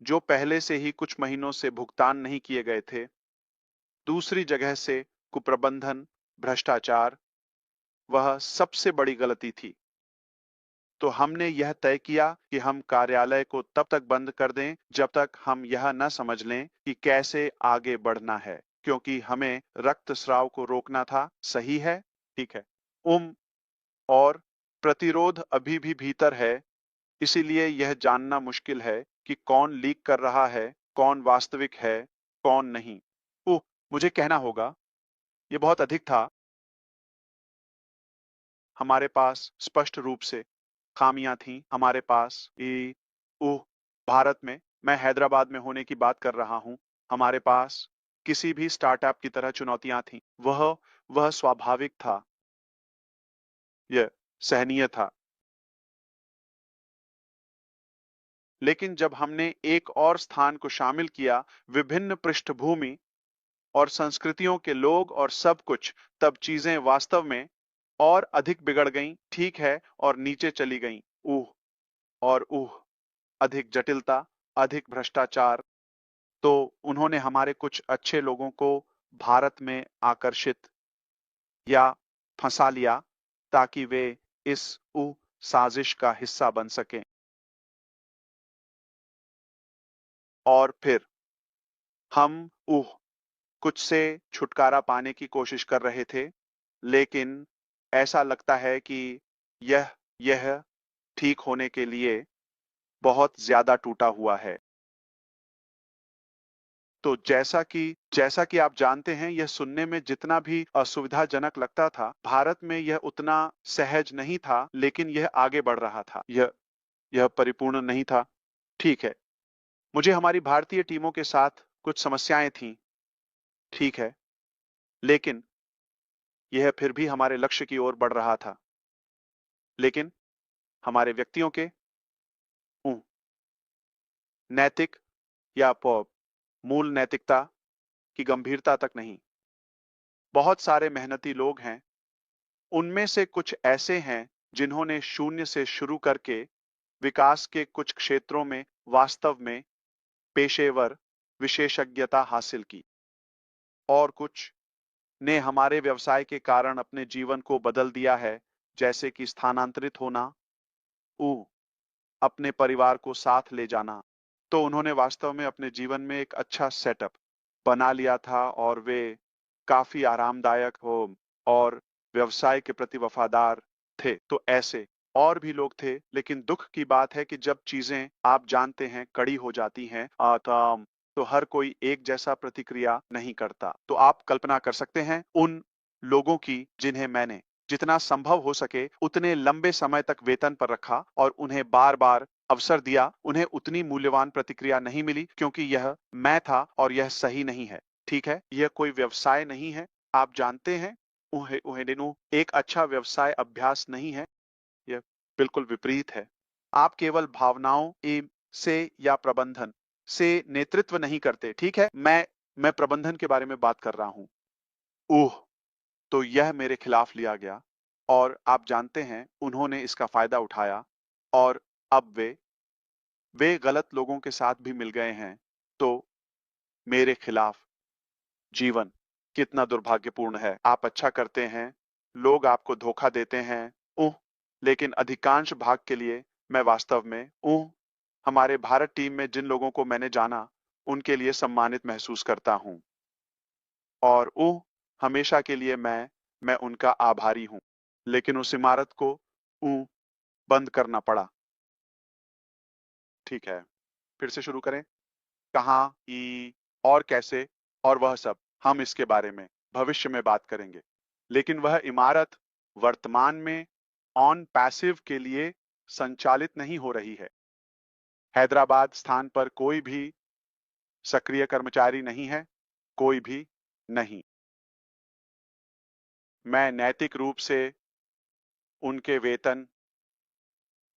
जो पहले से ही कुछ महीनों से भुगतान नहीं किए गए थे, दूसरी जगह से कुप्रबंधन, भ्रष्टाचार, वह सबसे बड़ी गलती थी। तो हमने यह तय किया कि हम कार्यालय को तब तक बंद कर दें जब तक हम यह न समझ लें कि कैसे आगे बढ़ना है, क्योंकि हमें रक्तस्राव को रोकना था। सही है? ठीक है। उम और प्रतिरोध अभी भी भीतर है, इसीलिए यह जानना मुश्किल है कि कौन लीक कर रहा है, कौन वास्तविक है, कौन नहीं। ओह! मुझे कहना होगा, ये बहुत अधिक था। हमारे पास स्पष्ट रूप से खामियां थीं। हमारे पास ओह! भारत में, मैं हैदराबाद में होने की बात कर रहा हूं। हमारे पास किसी भी स्टार्टअप की तरह चुनौतियां थीं। वह स्वाभाविक था। यह सहनीय था। लेकिन जब हमने एक और स्थान को शामिल किया, विभिन्न पृष्ठभूमि और संस्कृतियों के लोग और सब कुछ, तब चीजें वास्तव में और अधिक बिगड़ गईं। ठीक है, और नीचे चली गईं। और अधिक जटिलता, अधिक भ्रष्टाचार। तो उन्होंने हमारे कुछ अच्छे लोगों को भारत में आकर्षित या फंसा लिया ताकि वे इस साजिश का हिस्सा बन सकें। और फिर हम कुछ से छुटकारा पाने की कोशिश कर रहे थे, लेकिन ऐसा लगता है कि यह यह ठीक होने के लिए बहुत ज्यादा टूटा हुआ है। तो जैसा कि आप जानते हैं, यह सुनने में जितना भी असुविधाजनक लगता था, भारत में यह उतना सहज नहीं था, लेकिन यह आगे बढ़ रहा था। यह परिपूर्ण नहीं था। ठीक है। मुझे हमारी भारतीय टीमों के साथ कुछ समस्याएं थीं। ठीक है। लेकिन यह फिर भी हमारे लक्ष्य की ओर बढ़ रहा था। लेकिन हमारे व्यक्तियों के ऊं, नैतिक या मूल नैतिकता की गंभीरता तक नहीं। बहुत सारे मेहनती लोग हैं, उनमें से कुछ ऐसे हैं जिन्होंने शून्य से शुरू करके विकास के कुछ क्षेत्रों में वास्तव में पेशेवर विशेषज्ञता हासिल की, और कुछ ने हमारे व्यवसाय के कारण अपने जीवन को बदल दिया है, जैसे कि स्थानांतरित होना, ऊ अपने परिवार को साथ ले जाना। तो उन्होंने वास्तव में अपने जीवन में एक अच्छा सेटअप बना लिया था और वे काफी आरामदायक हो और व्यवसाय के प्रति वफादार थे। तो ऐसे और भी लोग थे, लेकिन दुख की बात है कि जब चीजें आप जानते हैं कड़ी हो जाती हैं तो हर कोई एक जैसा प्रतिक्रिया नहीं करता। तो आप कल्पना कर सकते हैं उन लोगों की जिन्हें मैंने जितना संभव हो सके उतने लंबे समय तक वेतन पर रखा और उन्हें बार बार अवसर दिया। उन्हें उतनी मूल्यवान प्रतिक्रिया नहीं मिली क्योंकि यह मैं था और यह सही नहीं है। ठीक है, यह कोई व्यवसाय नहीं है। आप जानते हैं, उहेनिनु एक अच्छा व्यवसाय अभ्यास नहीं है। यह बिल्कुल विपरीत है। आप केवल भावनाओं से या प्रबंधन से नेतृत्व नहीं करते। ठीक है, मैं प्रबंधन के बारे में बात कर रहा हूं। ओह, तो यह मेरे खिलाफ लिया गया और आप जानते हैं उन्होंने इसका फायदा उठाया और अब वे गलत लोगों के साथ भी मिल गए हैं। तो मेरे खिलाफ जीवन कितना दुर्भाग्यपूर्ण है। आप अच्छा करते हैं, लोग आपको धोखा देते हैं, उह, लेकिन अधिकांश भाग के लिए मैं वास्तव में हमारे भारत टीम में जिन लोगों को मैंने जाना उनके लिए सम्मानित महसूस करता हूं और हमेशा के लिए मैं उनका आभारी हूं। लेकिन उस इमारत को ऊ बंद करना पड़ा। ठीक है, फिर से शुरू करें। कहाँ, और कैसे, और वह सब हम इसके बारे में भविष्य में बात करेंगे। लेकिन वह इमारत वर्तमान में ऑन पैसिव के लिए संचालित नहीं हो रही है। हैदराबाद स्थान पर कोई भी सक्रिय कर्मचारी नहीं है, कोई भी नहीं। मैं नैतिक रूप से उनके वेतन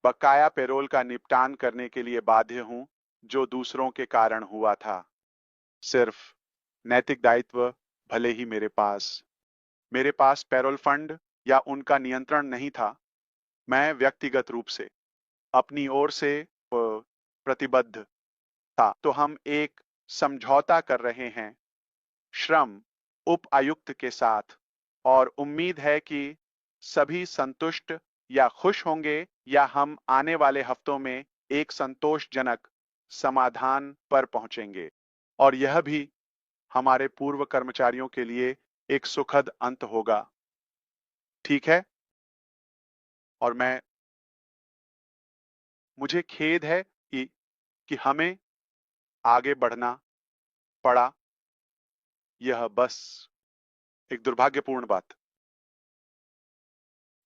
बकाया पेरोल का निपटान करने के लिए बाध्य हूं, जो दूसरों के कारण हुआ था। सिर्फ नैतिक दायित्व, भले ही मेरे पास पेरोल फंड या उनका नियंत्रण नहीं था। मैं व्यक्तिगत रूप से अपनी ओर से प्रतिबद्ध था। तो हम एक समझौता कर रहे हैं श्रम उप आयुक्त के साथ और उम्मीद है कि सभी संतुष्ट या खुश होंगे या हम आने वाले हफ्तों में एक संतोषजनक समाधान पर पहुंचेंगे और यह भी हमारे पूर्व कर्मचारियों के लिए एक सुखद अंत होगा। ठीक है, और मुझे खेद है कि हमें आगे बढ़ना पड़ा। यह बस एक दुर्भाग्यपूर्ण बात।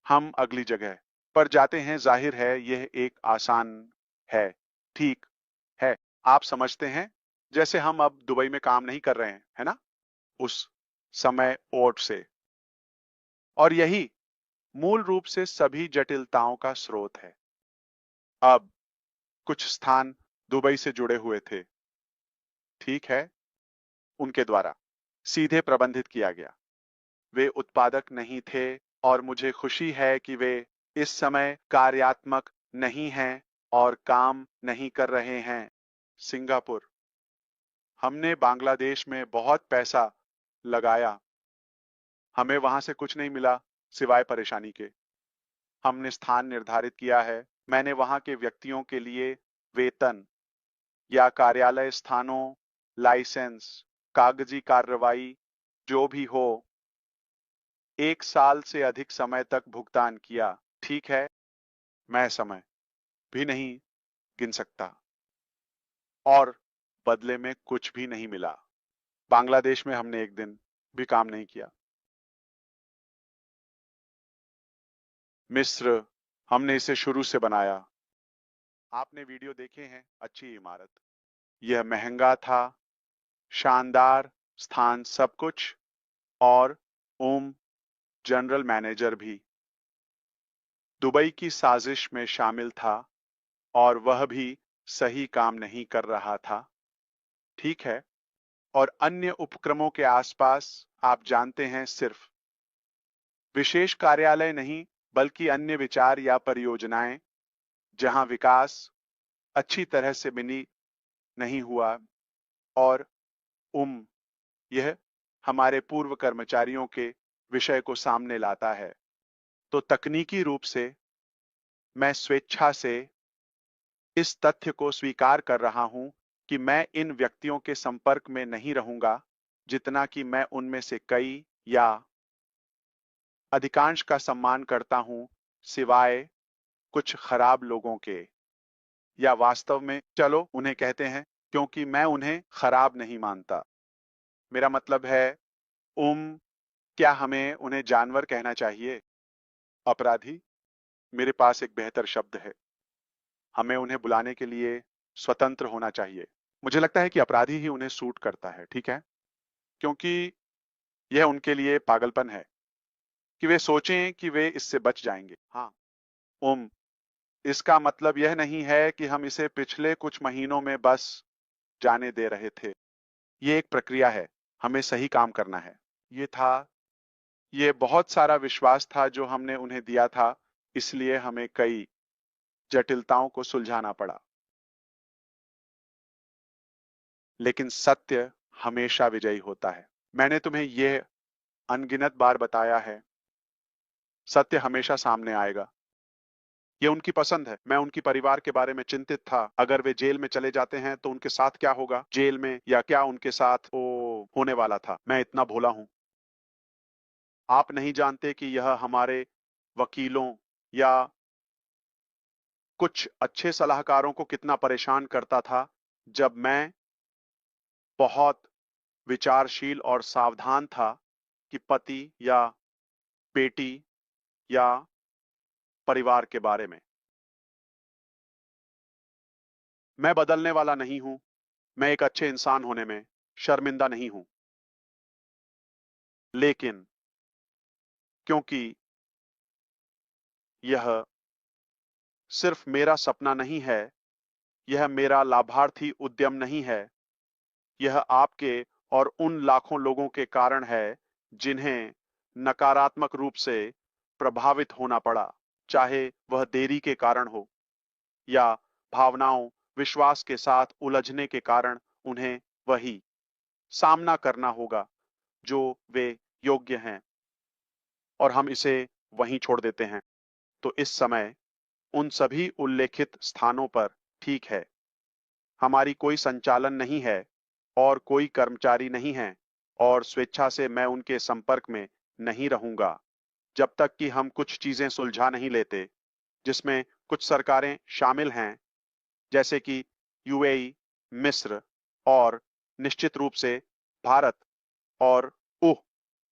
हम अगली जगह पर जाते हैं। जाहिर है यह एक आसान है। ठीक है, आप समझते हैं, जैसे हम अब दुबई में काम नहीं कर रहे हैं, है ना, उस समय ओट से। और यही मूल रूप से सभी जटिलताओं का स्रोत है। अब कुछ स्थान दुबई से जुड़े हुए थे, ठीक है, उनके द्वारा सीधे प्रबंधित किया गया। वे उत्पादक नहीं थे और मुझे खुशी है कि वे इस समय कार्यात्मक नहीं हैं और काम नहीं कर रहे हैं। सिंगापुर, हमने बांग्लादेश में बहुत पैसा लगाया, हमें वहां से कुछ नहीं मिला सिवाय परेशानी के। हमने स्थान निर्धारित किया है। मैंने वहां के व्यक्तियों के लिए वेतन या कार्यालय स्थानों, लाइसेंस, कागजी कार्रवाई, जो भी हो, 1 साल से अधिक समय तक भुगतान किया। ठीक है, मैं समय भी नहीं गिन सकता और बदले में कुछ भी नहीं मिला। बांग्लादेश में हमने एक दिन भी काम नहीं किया। मिस्र, हमने इसे शुरू से बनाया। आपने वीडियो देखे हैं। अच्छी इमारत, यह महंगा था, शानदार स्थान, सब कुछ, और जनरल मैनेजर भी दुबई की साजिश में शामिल था और वह भी सही काम नहीं कर रहा था। ठीक है। और अन्य उपक्रमों के आसपास आप जानते हैं सिर्फ विशेष कार्यालय नहीं बल्कि अन्य विचार या परियोजनाएं जहां विकास अच्छी तरह से बनी नहीं हुआ और उम यह हमारे पूर्व कर्मचारियों के विषय को सामने लाता है। तो तकनीकी रूप से मैं स्वेच्छा से इस तथ्य को स्वीकार कर रहा हूं कि मैं इन व्यक्तियों के संपर्क में नहीं रहूंगा जितना कि मैं उनमें से कई या अधिकांश का सम्मान करता हूं, सिवाय कुछ खराब लोगों के। या वास्तव में चलो उन्हें कहते हैं, क्योंकि मैं उन्हें खराब नहीं मानता। मेरा मतलब है, उम क्या हमें उन्हें जानवर कहना चाहिए? अपराधी? मेरे पास एक बेहतर शब्द है। हमें उन्हें बुलाने के लिए स्वतंत्र होना चाहिए। मुझे लगता है कि अपराधी ही उन्हें सूट करता है, ठीक है? क्योंकि यह उनके लिए पागलपन है कि वे सोचें कि वे इससे बच जाएंगे। हाँ, उम इसका मतलब यह नहीं है कि हम इसे पिछले कुछ महीनों में बस जाने दे रहे थे। ये एक प्रक्रिया है। हमें सही काम करना है। ये बहुत सारा विश्वास था जो हमने उन्हें दिया था, इसलिए हमें कई जटिलताओं को सुलझाना पड़ा। लेकिन सत्य हमेशा विजयी होता है। मैंने तुम्हें यह अनगिनत बार बताया है, सत्य हमेशा सामने आएगा। ये उनकी पसंद है। मैं उनकी परिवार के बारे में चिंतित था। अगर वे जेल में चले जाते हैं तो उनके साथ क्या होगा? जेल में या क्या उनके साथ होने वाला था? मैं इतना भोला हूं। आप नहीं जानते कि यह हमारे वकीलों या कुछ अच्छे सलाहकारों को कितना परेशान करता था जब मैं बहुत विचारशील और सावधान था कि पति या बेटी या परिवार के बारे में। मैं बदलने वाला नहीं हूं। मैं एक अच्छे इंसान होने में शर्मिंदा नहीं हूं। लेकिन क्योंकि यह सिर्फ मेरा सपना नहीं है, यह मेरा लाभार्थी उद्यम नहीं है, यह आपके और उन लाखों लोगों के कारण है जिन्हें नकारात्मक रूप से प्रभावित होना पड़ा, चाहे वह देरी के कारण हो या भावनाओं, विश्वास के साथ उलझने के कारण उन्हें वही सामना करना होगा जो वे योग्य हैं, और हम इसे वहीं छोड़ देते हैं। तो इस समय उन सभी उल्लेखित स्थानों पर, ठीक है, हमारी कोई संचालन नहीं है और कोई कर्मचारी नहीं है और स्वेच्छा से मैं उनके संपर्क में नहीं रहूंगा जब तक कि हम कुछ चीजें सुलझा नहीं लेते, जिसमें कुछ सरकारें शामिल हैं, जैसे कि यूएई, मिस्र और निश्चित रूप से भारत और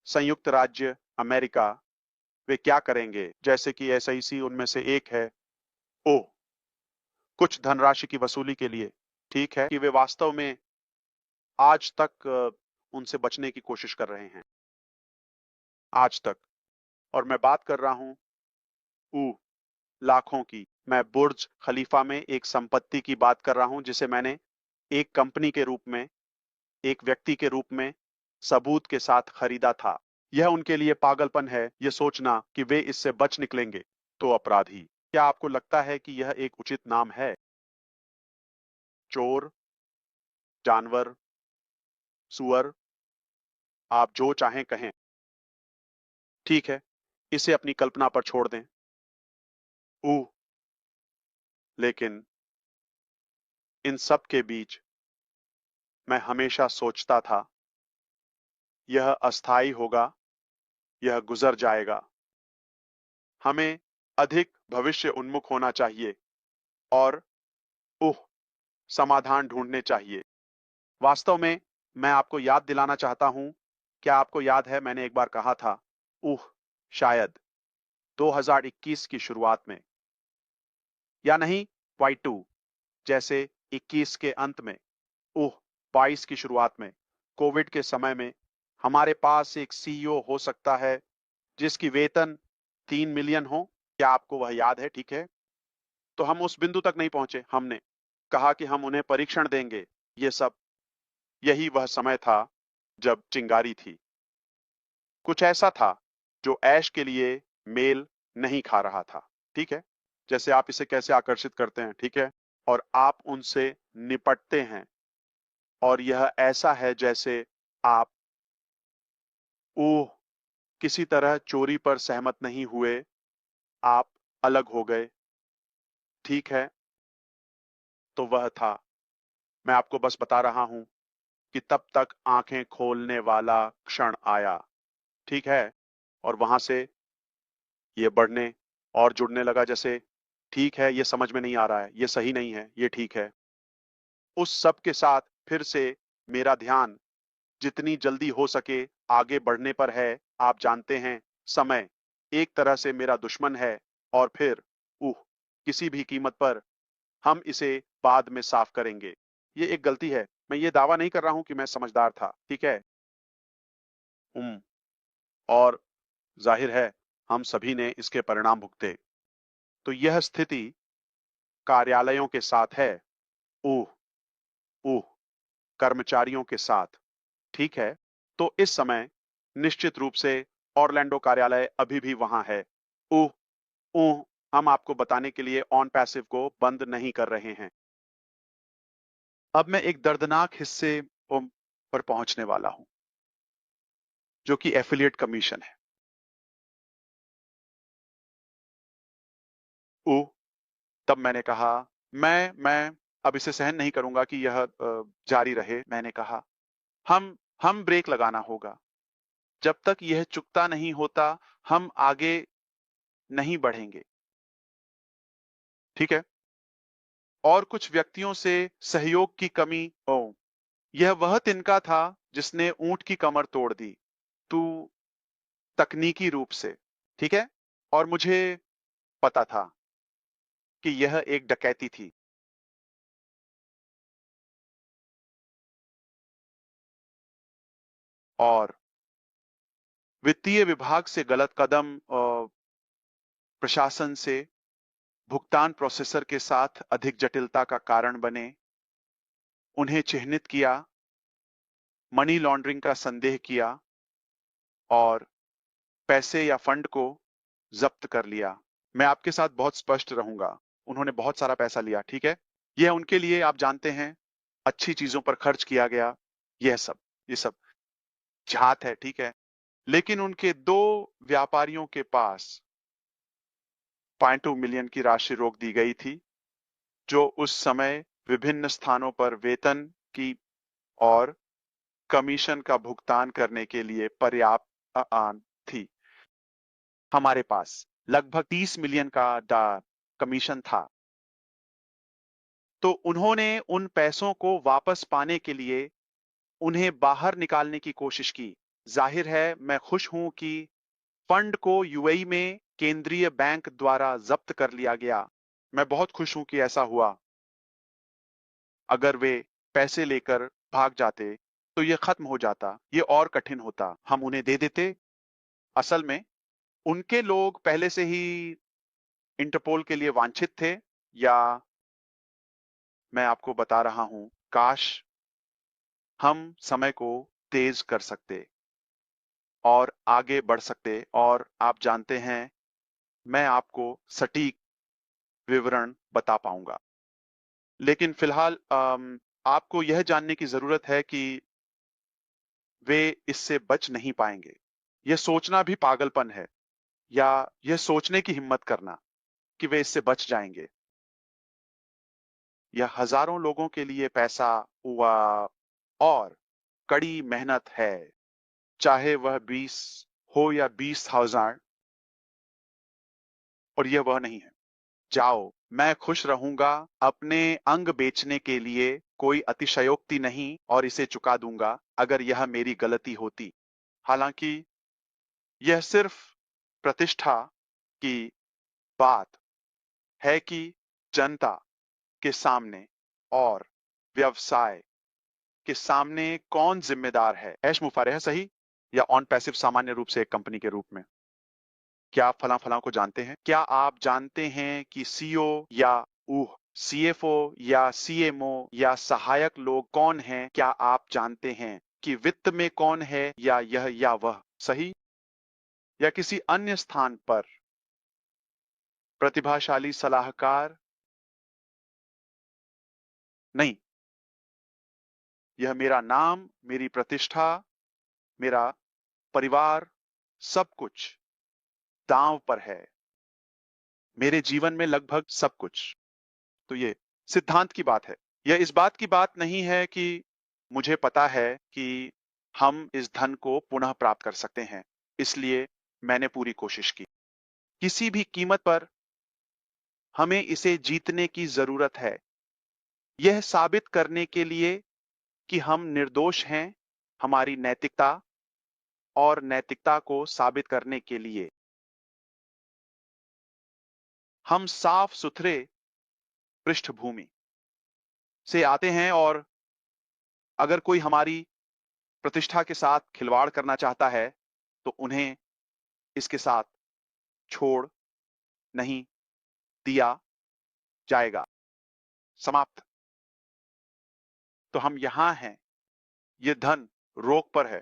संयुक्त राज्य अमेरिका। वे क्या करेंगे? जैसे कि एसआईसी उनमें से एक है। ओह, कुछ धनराशि की वसूली के लिए। ठीक है कि वे वास्तव में आज तक उनसे बचने की कोशिश कर रहे हैं। आज तक। और मैं बात कर रहा हूं लाखों की। मैं बुर्ज खलीफा में एक संपत्ति की बात कर रहा हूं जिसे मैंने एक कंपनी के रूप में, एक व्यक्ति के रूप में सबूत के साथ खरीदा था। यह उनके लिए पागलपन है यह सोचना कि वे इससे बच निकलेंगे। तो अपराधी, क्या आपको लगता है कि यह एक उचित नाम है? चोर, जानवर, सुअर, आप जो चाहें कहें। ठीक है, इसे अपनी कल्पना पर छोड़ दें। ऊ लेकिन इन सब के बीच मैं हमेशा सोचता था, यह अस्थाई होगा, यह गुजर जाएगा। हमें अधिक भविष्य उन्मुख होना चाहिए और उह समाधान ढूंढने चाहिए। वास्तव में मैं आपको याद दिलाना चाहता हूं, क्या आपको याद है मैंने एक बार कहा था, शायद 2021 की शुरुआत में, या नहीं, Y2 जैसे 21 के अंत में, 22 की शुरुआत में, कोविड के समय में, हमारे पास एक सीईओ हो सकता है जिसकी वेतन 3 मिलियन हो। क्या आपको वह याद है? ठीक है। तो हम उस बिंदु तक नहीं पहुंचे। हमने कहा कि हम उन्हें परीक्षण देंगे। ये सब, यही वह समय था जब चिंगारी थी। कुछ ऐसा था जो ऐश के लिए मेल नहीं खा रहा था। ठीक है? जैसे आप इसे कैसे आकर्षित करते हैं, ठीक है? और आप उनसे निपटते हैं और यह ऐसा है जैसे आप ओह किसी तरह चोरी पर सहमत नहीं हुए, आप अलग हो गए। ठीक है? तो वह था। मैं आपको बस बता रहा हूं कि तब तक आंखें खोलने वाला क्षण आया। ठीक है? और वहां से ये बढ़ने और जुड़ने लगा। जैसे ठीक है, ये समझ में नहीं आ रहा है, ये सही नहीं है, ये ठीक है। उस सब के साथ फिर से मेरा ध्यान जितनी जल्दी हो सके आगे बढ़ने पर है। आप जानते हैं, समय एक तरह से मेरा दुश्मन है। और फिर उह किसी भी कीमत पर हम इसे बाद में साफ करेंगे। ये एक गलती है। मैं ये दावा नहीं कर रहा हूं कि मैं समझदार था। ठीक है? और जाहिर है हम सभी ने इसके परिणाम भुगते। तो यह स्थिति कार्यालयों के साथ है। ओह ओह कर्मचारियों के साथ। ठीक है? तो इस समय निश्चित रूप से ऑरलैंडो कार्यालय अभी भी वहां है। ओह ओह हम आपको बताने के लिए ऑन पैसिव को बंद नहीं कर रहे हैं। अब मैं एक दर्दनाक हिस्से पर पहुंचने वाला हूं, जो कि एफिलिएट कमीशन है। ओह तब मैंने कहा, मैं अब इसे सहन नहीं करूंगा कि यह जारी रहे। मैंने कहा, हम ब्रेक लगाना होगा। जब तक यह चुकता नहीं होता, हम आगे नहीं बढ़ेंगे। ठीक है? और कुछ व्यक्तियों से सहयोग की कमी। ओ, यह वह तिनका था जिसने ऊंट की कमर तोड़ दी। तू तकनीकी रूप से। ठीक है? और मुझे पता था कि यह एक डकैती थी। और वित्तीय विभाग से गलत कदम, प्रशासन से भुगतान प्रोसेसर के साथ अधिक जटिलता का कारण बने। उन्हें चिह्नित किया, मनी लॉन्ड्रिंग का संदेह किया और पैसे या फंड को जब्त कर लिया। मैं आपके साथ बहुत स्पष्ट रहूंगा। उन्होंने बहुत सारा पैसा लिया। ठीक है? यह उनके लिए, आप जानते हैं, अच्छी चीजों पर खर्च किया गया। ये सब झात है। ठीक है? लेकिन उनके दो व्यापारियों के पास 0.2 मिलियन की राशि रोक दी गई थी, जो उस समय विभिन्न स्थानों पर वेतन की और कमीशन का भुगतान करने के लिए पर्याप्त थी। हमारे पास लगभग 30 मिलियन का कमीशन था। तो उन्होंने उन पैसों को वापस पाने के लिए उन्हें बाहर निकालने की कोशिश की। जाहिर है मैं खुश हूं कि फंड को यूएई में केंद्रीय बैंक द्वारा जब्त कर लिया गया। मैं बहुत खुश हूं कि ऐसा हुआ। अगर वे पैसे लेकर भाग जाते तो यह खत्म हो जाता, ये और कठिन होता। हम उन्हें दे देते। असल में उनके लोग पहले से ही इंटरपोल के लिए वांछित थे। या मैं आपको बता रहा हूं, काश हम समय को तेज कर सकते और आगे बढ़ सकते। और आप जानते हैं, मैं आपको सटीक विवरण बता पाऊंगा। लेकिन फिलहाल आपको यह जानने की जरूरत है कि वे इससे बच नहीं पाएंगे। यह सोचना भी पागलपन है, या यह सोचने की हिम्मत करना कि वे इससे बच जाएंगे। यह हजारों लोगों के लिए पैसा हुआ और कड़ी मेहनत है, चाहे वह 20 हो या 20,000। और यह वह नहीं है। जाओ, मैं खुश रहूंगा। अपने अंग बेचने के लिए कोई अतिशयोक्ति नहीं और इसे चुका दूंगा अगर यह मेरी गलती होती। हालांकि यह सिर्फ प्रतिष्ठा की बात है कि जनता के सामने और व्यवसाय के सामने कौन जिम्मेदार है। ऐश मुफारह, सही? या ऑन पैसिव सामान्य रूप से एक कंपनी के रूप में। क्या आप फलां फलां को जानते हैं? क्या आप जानते हैं कि सीईओ या सीएफओ या सीएमओ या सहायक लोग कौन हैं? क्या आप जानते हैं कि वित्त में कौन है या यह या वह? सही? या किसी अन्य स्थान पर प्रतिभाशाली सलाहकार? नहीं। यह मेरा नाम, मेरी प्रतिष्ठा, मेरा परिवार, सब कुछ दांव पर है। मेरे जीवन में लगभग सब कुछ। तो ये सिद्धांत की बात है। यह इस बात की बात नहीं है कि मुझे पता है कि हम इस धन को पुनः प्राप्त कर सकते हैं, इसलिए मैंने पूरी कोशिश की। किसी भी कीमत पर हमें इसे जीतने की जरूरत है। यह साबित करने के लिए कि हम निर्दोष हैं, हमारी नैतिकता और नैतिकता को साबित करने के लिए हम साफ सुथरे पृष्ठभूमि से आते हैं, और अगर कोई हमारी प्रतिष्ठा के साथ खिलवाड़ करना चाहता है तो उन्हें इसके साथ छोड़ नहीं दिया जाएगा। समाप्त। तो हम यहां हैं। यह धन रोक पर है।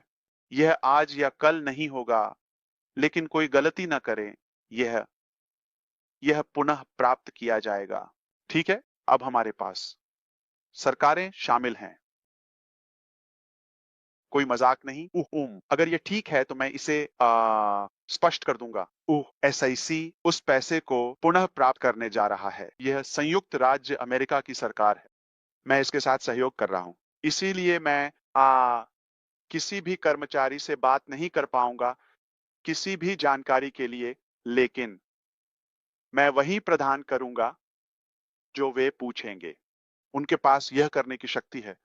यह आज या कल नहीं होगा, लेकिन कोई गलती ना करें, यह यह पुनः प्राप्त किया जाएगा। ठीक है? अब हमारे पास सरकारें शामिल हैं। कोई मजाक नहीं। अगर ये ठीक है तो मैं इसे स्पष्ट कर दूंगा। एसआईसी उस पैसे को पुनः प्राप्त करने जा रहा है। यह संयुक्त राज्य अमेरिका की सरकार है। मैं इसके साथ सहयोग कर रहा हूं। इसीलिए मैं किसी भी कर्मचारी से बात नहीं कर पाऊंगा किसी भी जानकारी के लिए, लेकिन मैं वही प्रदान करूंगा जो वे पूछेंगे। उनके पास यह करने की शक्ति है।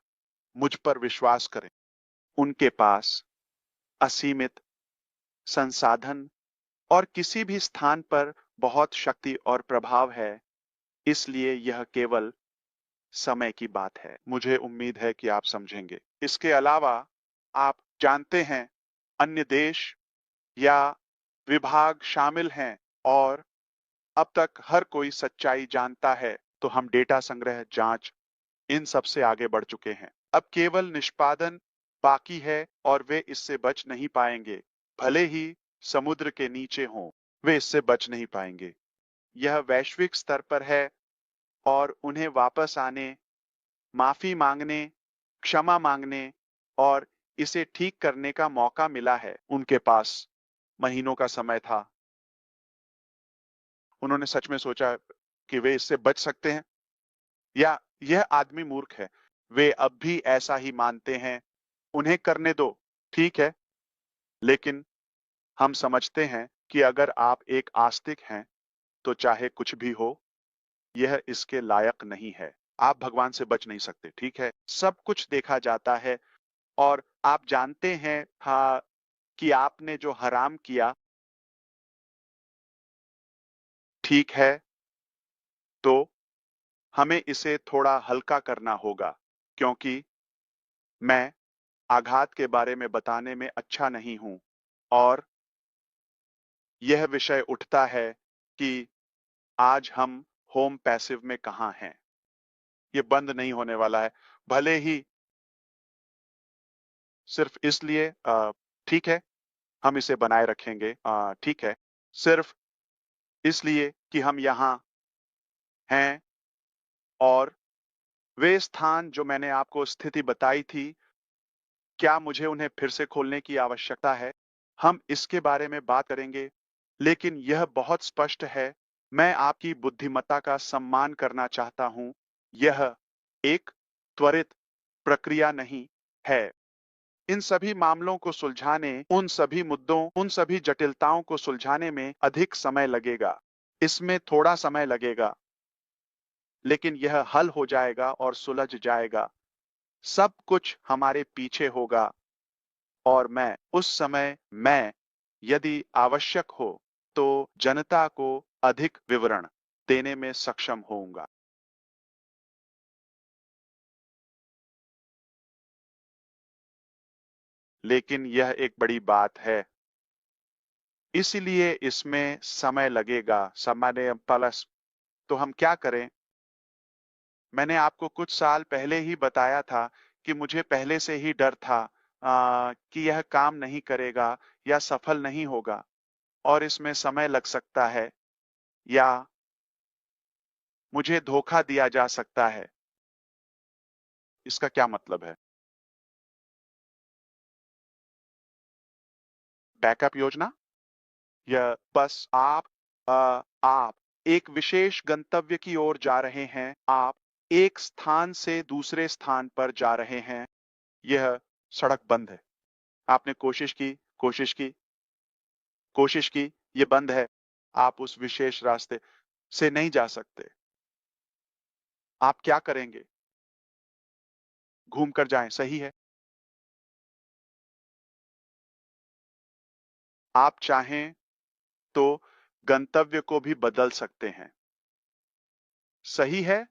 मुझ पर विश्वास करें। उनके पास असीमित संसाधन और किसी भी स्थान पर बहुत शक्ति और प्रभाव है, इसलिए यह केवल समय की बात है। मुझे उम्मीद है कि आप समझेंगे। इसके अलावा आप जानते हैं अन्य देश या विभाग शामिल हैं, और अब तक हर कोई सच्चाई जानता है, तो हम डेटा संग्रह, जांच, इन सब से आगे बढ़ चुके हैं। अब केवल निष्पादन बाकी है, और वे इससे बच नहीं पाएंगे। भले ही समुद्र के नीचे हों, वे इससे बच नहीं पाएंगे। यह वैश्विक स्तर पर है, और उन्हें वापस आने, माफी मांगने, क्षमा मांगने और इसे ठीक करने का मौका मिला है। उनके पास महीनों का समय था। उन्होंने सच में सोचा कि वे इससे बच सकते हैं, या यह आदमी मूर्ख है। वे अब भी ऐसा ही मानते हैं। उन्हें करने दो। ठीक है, लेकिन हम समझते हैं कि अगर आप एक आस्तिक हैं तो चाहे कुछ भी हो, यह इसके लायक नहीं है। आप भगवान से बच नहीं सकते। ठीक है? सब कुछ देखा जाता है, और आप जानते हैं कि आपने जो हराम किया, ठीक है, तो हमें इसे थोड़ा हल्का करना होगा, क्योंकि मैं आघात के बारे में बताने में अच्छा नहीं हूं, और यह विषय उठता है कि आज हम होम पैसिव में कहां हैं। ये बंद नहीं होने वाला है, भले ही सिर्फ इसलिए ठीक है, हम इसे बनाए रखेंगे। ठीक है, सिर्फ इसलिए कि हम यहाँ हैं, और वे स्थान जो मैंने आपको स्थिति बताई थी, क्या मुझे उन्हें फिर से खोलने की आवश्यकता है? हम इसके बारे में बात करेंगे, लेकिन यह बहुत स्पष्ट है। मैं आपकी बुद्धिमत्ता का सम्मान करना चाहता हूं। यह एक त्वरित प्रक्रिया नहीं है। इन सभी मामलों को सुलझाने, उन सभी मुद्दों, उन सभी जटिलताओं को सुलझाने में अधिक समय लगेगा। इसमें थोड़ा समय लगेगा, लेकिन यह हल हो जाएगा और सुलझ जाएगा। सब कुछ हमारे पीछे होगा, और मैं यदि आवश्यक हो तो जनता को अधिक विवरण देने में सक्षम होऊंगा। लेकिन यह एक बड़ी बात है। इसीलिए इसमें समय लगेगा, समय प्लस। तो हम क्या करें? मैंने आपको कुछ साल पहले ही बताया था कि मुझे पहले से ही डर था कि यह काम नहीं करेगा या सफल नहीं होगा और इसमें समय लग सकता है या मुझे धोखा दिया जा सकता है। इसका क्या मतलब है? बैकअप योजना? या बस आप एक विशेष गंतव्य की ओर जा रहे हैं, आप एक स्थान से दूसरे स्थान पर जा रहे हैं, यह सड़क बंद है। आपने कोशिश की, ये बंद है। आप उस विशेष रास्ते से नहीं जा सकते। आप क्या करेंगे? घूम कर जाएं, सही है। आप चाहें तो गंतव्य को भी बदल सकते हैं। सही है।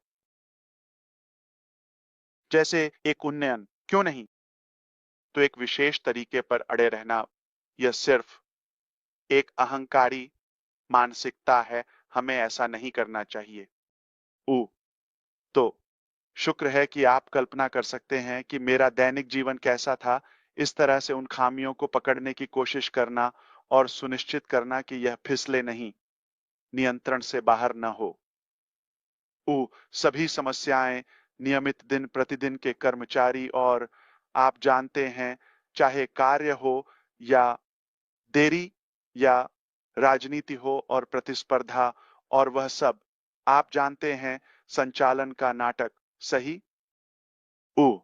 जैसे एक उन्नयन, क्यों नहीं? तो एक विशेष तरीके पर अड़े रहना, यह सिर्फ एक अहंकारी मानसिकता है। हमें ऐसा नहीं करना चाहिए। ओ, तो शुक्र है कि आप कल्पना कर सकते हैं कि मेरा दैनिक जीवन कैसा था। इस तरह से उन खामियों को पकड़ने की कोशिश करना और सुनिश्चित करना कि यह फिसले नहीं, नियंत्रण से बाहर न हो। सभी समस्याएं, नियमित दिन प्रतिदिन के कर्मचारी और आप जानते हैं, चाहे कार्य हो या देरी या राजनीति हो और प्रतिस्पर्धा और वह सब, आप जानते हैं, संचालन का नाटक, सही? ओ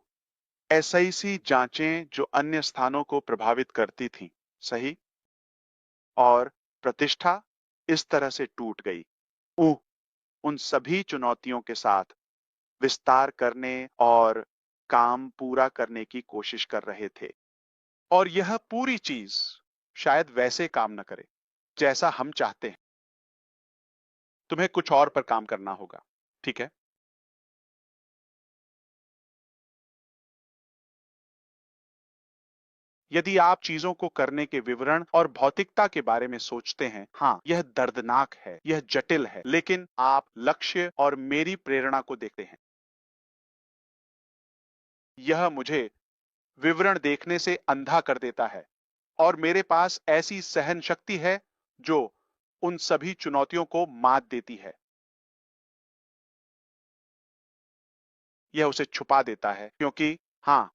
एसआईसी जांचें जो अन्य स्थानों को प्रभावित करती थीं, सही? और प्रतिष्ठा इस तरह से टूट गई। ऊ उन सभी चुनौतियों के साथ विस्तार करने और काम पूरा करने की कोशिश कर रहे थे। और यह पूरी चीज शायद वैसे काम न करे जैसा हम चाहते हैं। तुम्हें कुछ और पर काम करना होगा, ठीक है? यदि आप चीजों को करने के विवरण और भौतिकता के बारे में सोचते हैं, हाँ, यह दर्दनाक है, यह जटिल है, लेकिन आप लक्ष्य और मेरी प्रेरणा को देखते हैं। यह मुझे विवरण देखने से अंधा कर देता है और मेरे पास ऐसी सहन शक्ति है जो उन सभी चुनौतियों को मात देती है। यह उसे छुपा देता है क्योंकि हाँ,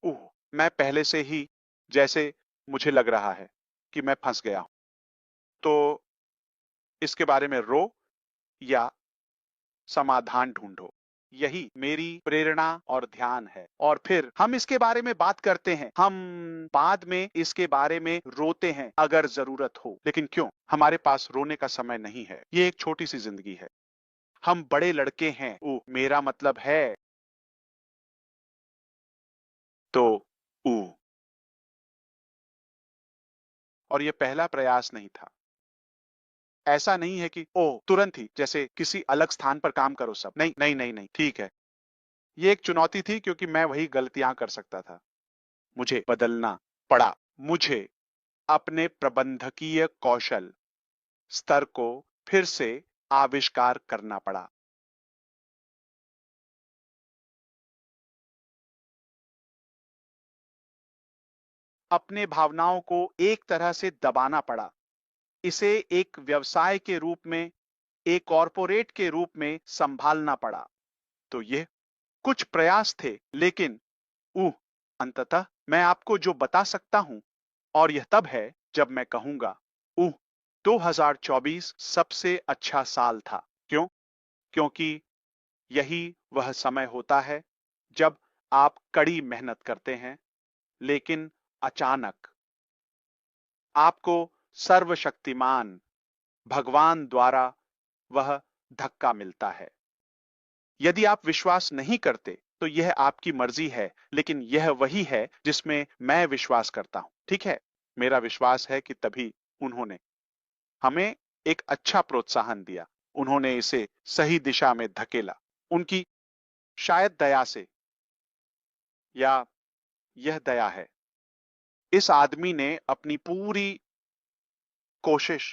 मैं पहले से ही जैसे मुझे लग रहा है कि मैं फंस गया हूं। तो इसके बारे में रो या समाधान ढूंढो। यही मेरी प्रेरणा और ध्यान है। और फिर हम इसके बारे में बात करते हैं। हम बाद में इसके बारे में रोते हैं अगर जरूरत हो। लेकिन क्यों? हमारे पास रोने का समय नहीं है। ये एक छोटी सी जिंदगी है। हम बड़े लड़के हैं। मेरा मतलब है। तो ऊ और ये पहला प्रयास नहीं था। ऐसा नहीं है कि ओ तुरंत ही जैसे किसी अलग स्थान पर काम करो सब। नहीं नहीं नहीं नहीं, ठीक है। ये एक चुनौती थी क्योंकि मैं वही गलतियां कर सकता था। मुझे बदलना पड़ा। मुझे अपने प्रबंधकीय कौशल स्तर को फिर से आविष्कार करना पड़ा। अपने भावनाओं को एक तरह से दबाना पड़ा। इसे एक व्यवसाय के रूप में, एक कॉरपोरेट के रूप में संभालना पड़ा। तो ये कुछ प्रयास थे, लेकिन उह अंततः मैं आपको जो बता सकता हूं और यह तब है जब मैं कहूंगा, उह 2024 सबसे अच्छा साल था। क्यों? क्योंकि यही वह समय होता है जब आप कड़ी मेहनत करते हैं, लेकिन अचानक आपको सर्वशक्तिमान भगवान द्वारा वह धक्का मिलता है। यदि आप विश्वास नहीं करते तो यह आपकी मर्जी है, लेकिन यह वही है जिसमें मैं विश्वास करता हूं, ठीक है? मेरा विश्वास है कि तभी उन्होंने हमें एक अच्छा प्रोत्साहन दिया। उन्होंने इसे सही दिशा में धकेला। उनकी शायद दया से, या यह दया है। इस आदमी ने अपनी पूरी कोशिश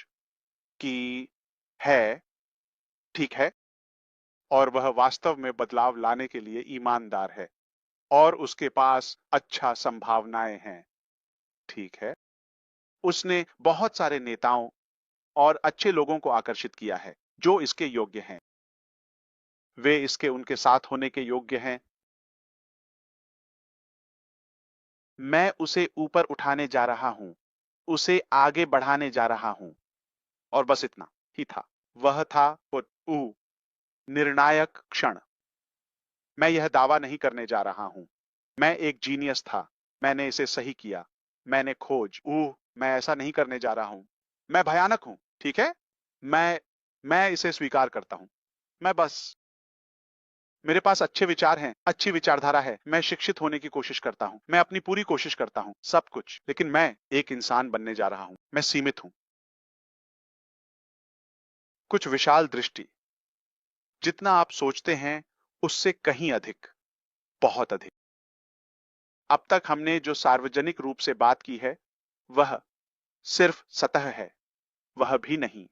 की है, ठीक है, और वह वास्तव में बदलाव लाने के लिए ईमानदार है और उसके पास अच्छा संभावनाएं हैं, ठीक है। उसने बहुत सारे नेताओं और अच्छे लोगों को आकर्षित किया है जो इसके योग्य हैं। वे इसके उनके साथ होने के योग्य हैं। मैं उसे ऊपर उठाने जा रहा हूं, उसे आगे बढ़ाने जा रहा हूं, और बस इतना ही था। वह था वो निर्णायक क्षण। मैं यह दावा नहीं करने जा रहा हूं मैं एक जीनियस था, मैंने इसे सही किया, मैंने खोज मैं ऐसा नहीं करने जा रहा हूं। मैं भयानक हूं, ठीक है। मैं मैं इसे स्वीकार करता हूं। मैं बस मेरे पास अच्छे विचार हैं, अच्छी विचारधारा है, मैं शिक्षित होने की कोशिश करता हूं, मैं अपनी पूरी कोशिश करता हूं, सब कुछ, लेकिन मैं एक इंसान बनने जा रहा हूं। मैं सीमित हूं। कुछ विशाल दृष्टि, जितना आप सोचते हैं उससे कहीं अधिक, बहुत अधिक। अब तक हमने जो सार्वजनिक रूप से बात की है वह सिर्फ सतह है, वह भी नहीं।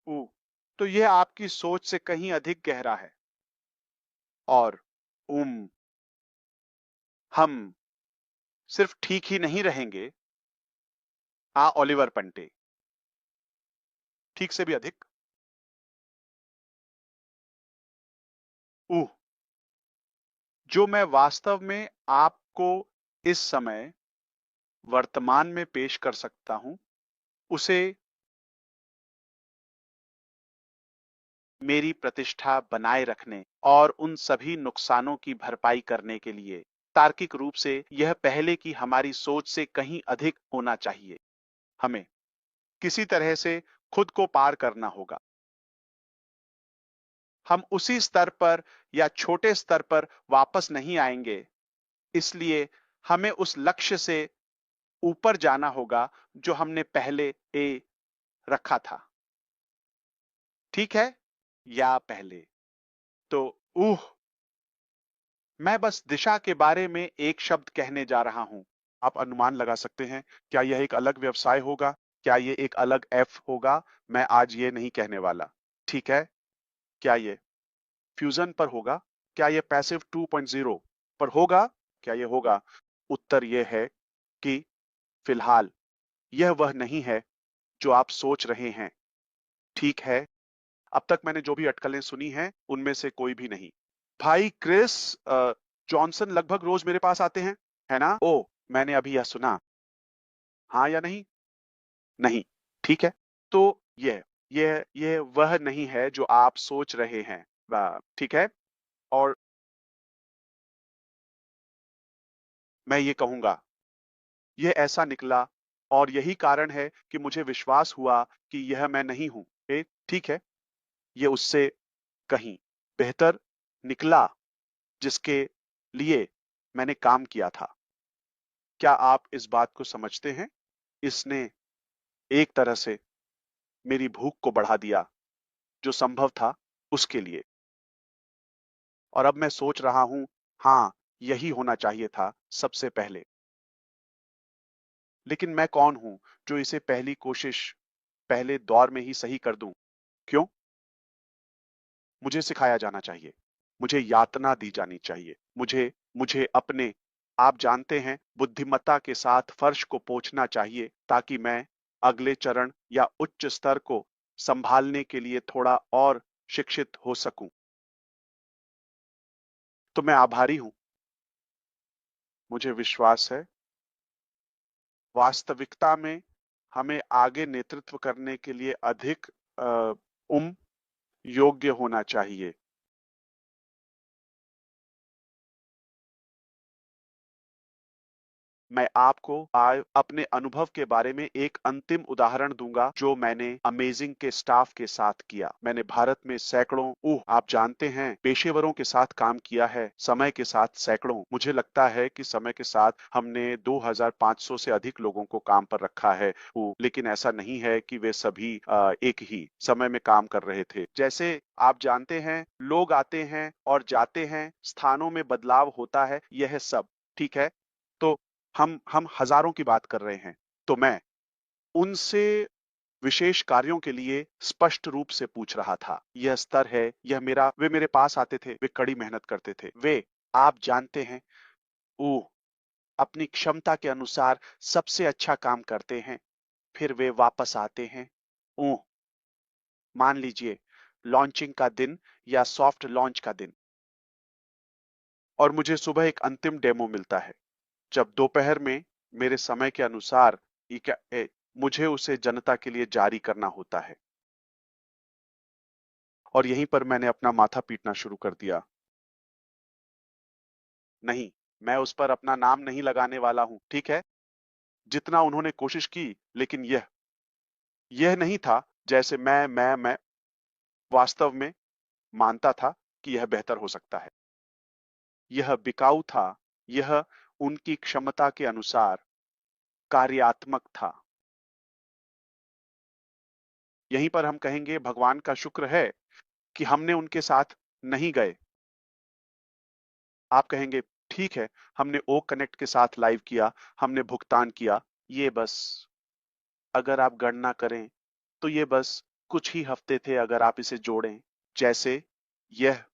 ऊ तो यह आपकी सोच से कहीं अधिक गहरा है। और हम सिर्फ ठीक ही नहीं रहेंगे। ओलिवर पंटे, ठीक से भी अधिक। ऊ जो मैं वास्तव में आपको इस समय वर्तमान में पेश कर सकता हूं उसे मेरी प्रतिष्ठा बनाए रखने और उन सभी नुकसानों की भरपाई करने के लिए तार्किक रूप से यह पहले की हमारी सोच से कहीं अधिक होना चाहिए। हमें किसी तरह से खुद को पार करना होगा। हम उसी स्तर पर या छोटे स्तर पर वापस नहीं आएंगे, इसलिए हमें उस लक्ष्य से ऊपर जाना होगा जो हमने पहले रखा था, ठीक है, या पहले। तो मैं बस दिशा के बारे में एक शब्द कहने जा रहा हूं। आप अनुमान लगा सकते हैं, क्या यह एक अलग व्यवसाय होगा, क्या यह एक अलग एफ होगा। मैं आज ये नहीं कहने वाला, ठीक है। क्या यह फ्यूजन पर होगा, क्या यह पैसिव 2.0 पर होगा, क्या यह होगा। उत्तर यह है कि फिलहाल यह वह नहीं है जो आप सोच रहे हैं, ठीक है। अब तक मैंने जो भी अटकलें सुनी हैं उनमें से कोई भी नहीं। भाई क्रिस जॉनसन लगभग रोज मेरे पास आते हैं, है ना। मैंने अभी यह सुना। हाँ या नहीं। नहीं, ठीक है। तो यह वह नहीं है जो आप सोच रहे हैं, ठीक है। और मैं ये कहूंगा यह ऐसा निकला, और यही कारण है कि मुझे विश्वास हुआ कि यह मैं नहीं हूं, ठीक है। यह उससे कहीं बेहतर निकला जिसके लिए मैंने काम किया था। क्या आप इस बात को समझते हैं। इसने एक तरह से मेरी भूख को बढ़ा दिया जो संभव था उसके लिए। और अब मैं सोच रहा हूं, हाँ, यही होना चाहिए था सबसे पहले। लेकिन मैं कौन हूं जो इसे पहली कोशिश पहले दौर में ही सही कर दूं। क्यों। मुझे सिखाया जाना चाहिए, मुझे यातना दी जानी चाहिए, मुझे मुझे अपने, आप जानते हैं, बुद्धिमत्ता के साथ फर्श को पोंछना चाहिए ताकि मैं अगले चरण या उच्च स्तर को संभालने के लिए थोड़ा और शिक्षित हो सकूं। तो मैं आभारी हूं। मुझे विश्वास है वास्तविकता में हमें आगे नेतृत्व करने के लिए अधिक अ, उम योग्य होना चाहिए। मैं आपको आज अपने अनुभव के बारे में एक अंतिम उदाहरण दूंगा जो मैंने अमेजिंग के स्टाफ के साथ किया। मैंने भारत में सैकड़ों आप जानते हैं पेशेवरों के साथ काम किया है, समय के साथ सैकड़ों। मुझे लगता है कि समय के साथ हमने 2500 से अधिक लोगों को काम पर रखा है। लेकिन ऐसा नहीं है कि वे सभी एक ही समय में काम कर रहे थे। जैसे आप जानते हैं, लोग आते हैं और जाते हैं, स्थानों में बदलाव होता है, यह सब ठीक है। तो हम हजारों की बात कर रहे हैं। तो मैं उनसे विशेष कार्यों के लिए स्पष्ट रूप से पूछ रहा था। यह स्तर है, यह मेरा वे मेरे पास आते थे, वे कड़ी मेहनत करते थे। वे आप जानते हैं, ओह अपनी क्षमता के अनुसार सबसे अच्छा काम करते हैं। फिर वे वापस आते हैं। ओह मान लीजिए लॉन्चिंग का दिन या सॉफ्ट लॉन्च का दिन, और मुझे सुबह एक अंतिम डेमो मिलता है। जब दोपहर में मेरे समय के अनुसार मुझे उसे जनता के लिए जारी करना होता है। और यहीं पर मैंने अपना माथा पीटना शुरू कर दिया। नहीं, मैं उस पर अपना नाम नहीं लगाने वाला हूं, ठीक है? जितना उन्होंने कोशिश की, लेकिन यह नहीं था जैसे मैं वास्तव में मानता था कि यह बेहतर हो सकता है। यह बिकाऊ था, यह उनकी क्षमता के अनुसार कार्यात्मक था। यहीं पर हम कहेंगे भगवान का शुक्र है कि हमने उनके साथ नहीं गए। आप कहेंगे ठीक है, हमने ओक कनेक्ट के साथ लाइव किया, हमने भुगतान किया। ये बस अगर आप गणना करें तो ये बस कुछ ही हफ्ते थे अगर आप इसे जोड़ें। जैसे यह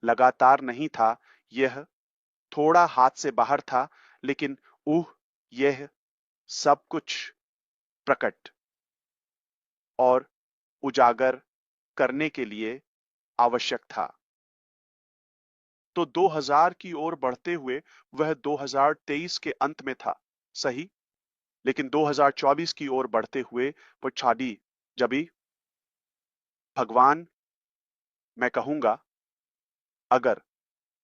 लगातार नहीं था, यह थोड़ा हाथ से बाहर था, लेकिन यह सब कुछ प्रकट और उजागर करने के लिए आवश्यक था। तो 2000 की ओर बढ़ते हुए वह 2023 के अंत में था, सही? लेकिन 2024 की ओर बढ़ते हुए वो छाड़ी जबी भगवान, मैं कहूंगा, अगर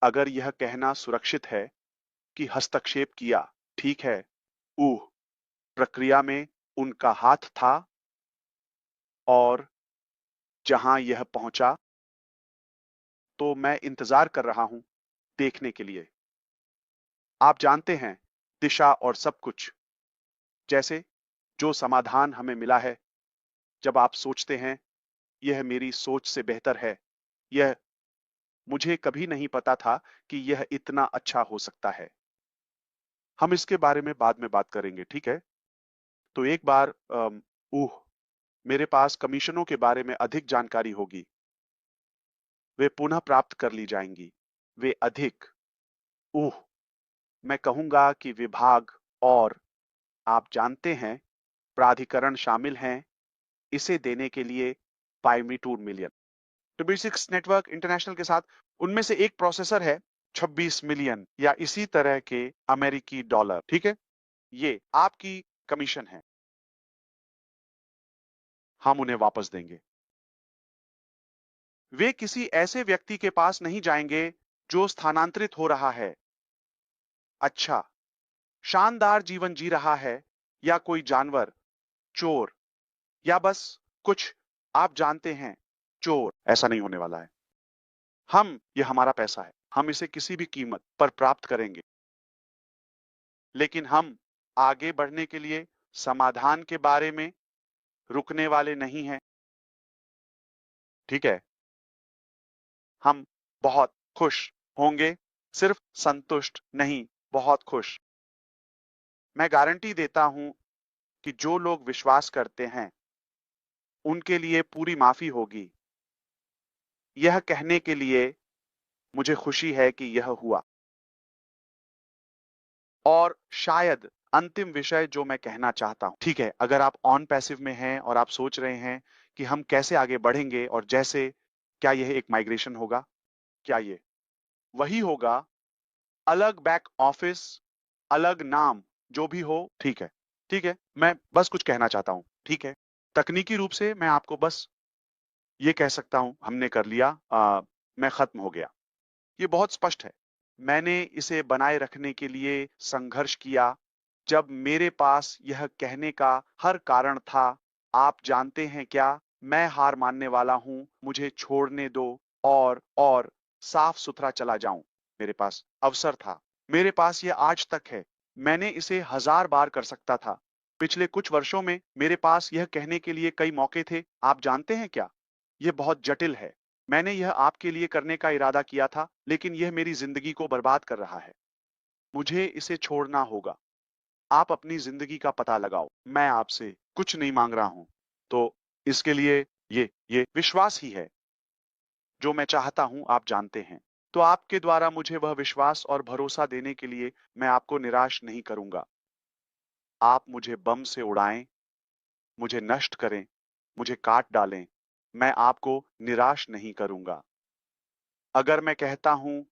अगर यह कहना सुरक्षित है कि हस्तक्षेप किया, ठीक है। प्रक्रिया में उनका हाथ था और जहां यह पहुंचा, तो मैं इंतजार कर रहा हूं देखने के लिए। आप जानते हैं, दिशा और सब कुछ। जैसे जो समाधान हमें मिला है, जब आप सोचते हैं यह मेरी सोच से बेहतर है, यह मुझे कभी नहीं पता था कि यह इतना अच्छा हो सकता है। हम इसके बारे में बाद में बात करेंगे, ठीक है? तो एक बार मेरे पास कमीशनों के बारे में अधिक जानकारी होगी, वे पुनः प्राप्त कर ली जाएंगी। वे अधिक मैं कहूंगा कि विभाग और आप जानते हैं प्राधिकरण शामिल हैं इसे देने के लिए 5 मिलियन। तो B6 नेटवर्क इंटरनेशनल के साथ उनमें से एक प्रोसेसर है 26 मिलियन या इसी तरह के अमेरिकी डॉलर, ठीक है? ये आपकी कमीशन है, हम उन्हें वापस देंगे। वे किसी ऐसे व्यक्ति के पास नहीं जाएंगे जो स्थानांतरित हो रहा है, अच्छा शानदार जीवन जी रहा है, या कोई जानवर, चोर, या बस कुछ आप जानते हैं, चोर। ऐसा नहीं होने वाला है। यह हमारा पैसा है, हम इसे किसी भी कीमत पर प्राप्त करेंगे। लेकिन हम आगे बढ़ने के लिए समाधान के बारे में रुकने वाले नहीं हैं, ठीक है? हम बहुत खुश होंगे, सिर्फ संतुष्ट नहीं, बहुत खुश। मैं गारंटी देता हूं कि जो लोग विश्वास करते हैं उनके लिए पूरी माफी होगी। यह कहने के लिए मुझे खुशी है कि यह हुआ। और शायद अंतिम विषय जो मैं कहना चाहता हूं, ठीक है, अगर आप ऑन पैसिव में हैं और आप सोच रहे हैं कि हम कैसे आगे बढ़ेंगे, और जैसे क्या यह एक माइग्रेशन होगा, क्या ये वही होगा, अलग बैक ऑफिस, अलग नाम, जो भी हो, ठीक है, ठीक है, मैं बस कुछ कहना चाहता हूं, ठीक है? तकनीकी रूप से मैं आपको बस ये कह सकता हूं, हमने कर लिया, मैं खत्म हो गया। ये बहुत स्पष्ट है। मैंने इसे बनाए रखने के लिए संघर्ष किया, जब मेरे पास यह कहने का हर कारण था, आप जानते हैं क्या? मैं हार मानने वाला हूँ, मुझे छोड़ने दो और साफ-सुथरा चला जाऊँ। मेरे पास अवसर था। मेरे पास ये आज तक है। मैंने इसे 1000 बार कर सकता था। पिछले कुछ वर्षों में मेरे पास यह कहने के लिए कई मौके थे। आप जानते हैं क्या? ये बहुत जटिल है। मैंने यह आपके लिए करने का इरादा किया था, लेकिन यह मेरी जिंदगी को बर्बाद कर रहा है। मुझे इसे छोड़ना होगा। आप अपनी जिंदगी का पता लगाओ। मैं आपसे कुछ नहीं मांग रहा हूं। तो इसके लिए ये विश्वास ही है जो मैं चाहता हूं, आप जानते हैं। तो आपके द्वारा मुझे वह विश्वास और भरोसा देने के लिए मैं आपको निराश नहीं करूंगा। आप मुझे बम से उड़ाएं, मुझे नष्ट करें, मुझे काट डालें, मैं आपको निराश नहीं करूंगा। अगर मैं कहता हूं,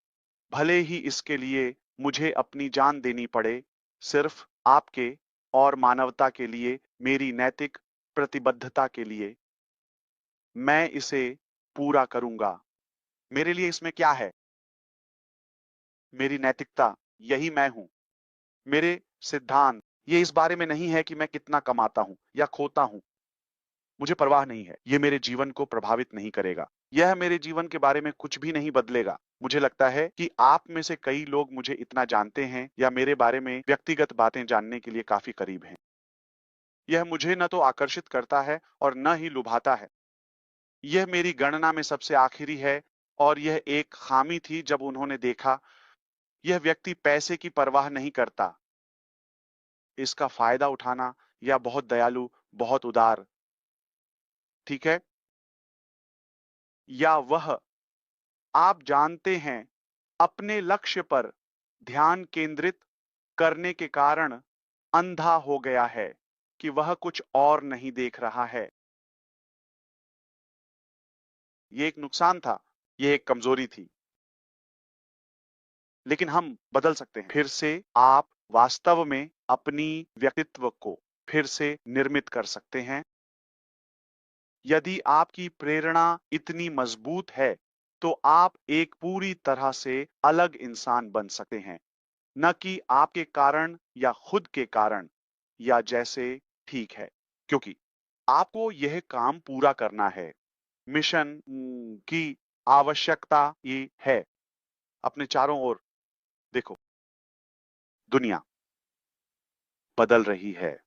भले ही इसके लिए मुझे अपनी जान देनी पड़े, सिर्फ आपके और मानवता के लिए, मेरी नैतिक प्रतिबद्धता के लिए, मैं इसे पूरा करूंगा। मेरे लिए इसमें क्या है? मेरी नैतिकता, यही मैं हूं। मेरे सिद्धांत, ये इस बारे में नहीं है कि मैं कितना कमाता हूं या खोता हूं। मुझे परवाह नहीं है। ये मेरे जीवन को प्रभावित नहीं करेगा। यह मेरे जीवन के बारे में कुछ भी नहीं बदलेगा। मुझे लगता है कि आप में से कई लोग मुझे इतना जानते हैं या मेरे बारे में व्यक्तिगत बातें जानने के लिए काफी करीब हैं। यह मुझे न तो आकर्षित करता है और न ही लुभाता है। यह मेरी गणना में सबसे आखिरी है और यह एक खामी थी जब उन्होंने देखा, यह व्यक्ति पैसे की परवाह नहीं करता। इसका फायदा उठाना या बहुत दयालु, बहुत उदार, ठीक है? या वह, आप जानते हैं, अपने लक्ष्य पर ध्यान केंद्रित करने के कारण अंधा हो गया है कि वह कुछ और नहीं देख रहा है। ये एक नुकसान था, ये एक कमजोरी थी, लेकिन हम बदल सकते हैं। फिर से आप वास्तव में अपनी व्यक्तित्व को फिर से निर्मित कर सकते हैं। यदि आपकी प्रेरणा इतनी मजबूत है, तो आप एक पूरी तरह से अलग इंसान बन सकते हैं, न कि आपके कारण या खुद के कारण, या जैसे ठीक है, क्योंकि आपको यह काम पूरा करना है। मिशन की आवश्यकता ये है। अपने चारों ओर देखो, दुनिया बदल रही है।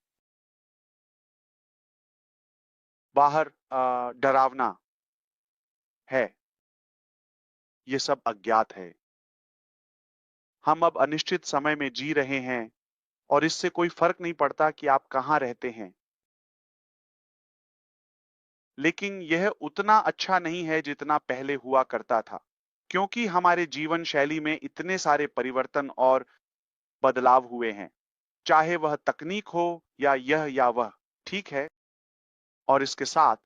बाहर डरावना है। ये सब अज्ञात है। हम अब अनिश्चित समय में जी रहे हैं और इससे कोई फर्क नहीं पड़ता कि आप कहां रहते हैं। लेकिन यह उतना अच्छा नहीं है जितना पहले हुआ करता था, क्योंकि हमारे जीवन शैली में इतने सारे परिवर्तन और बदलाव हुए हैं, चाहे वह तकनीक हो या यह या वह, ठीक है? और इसके साथ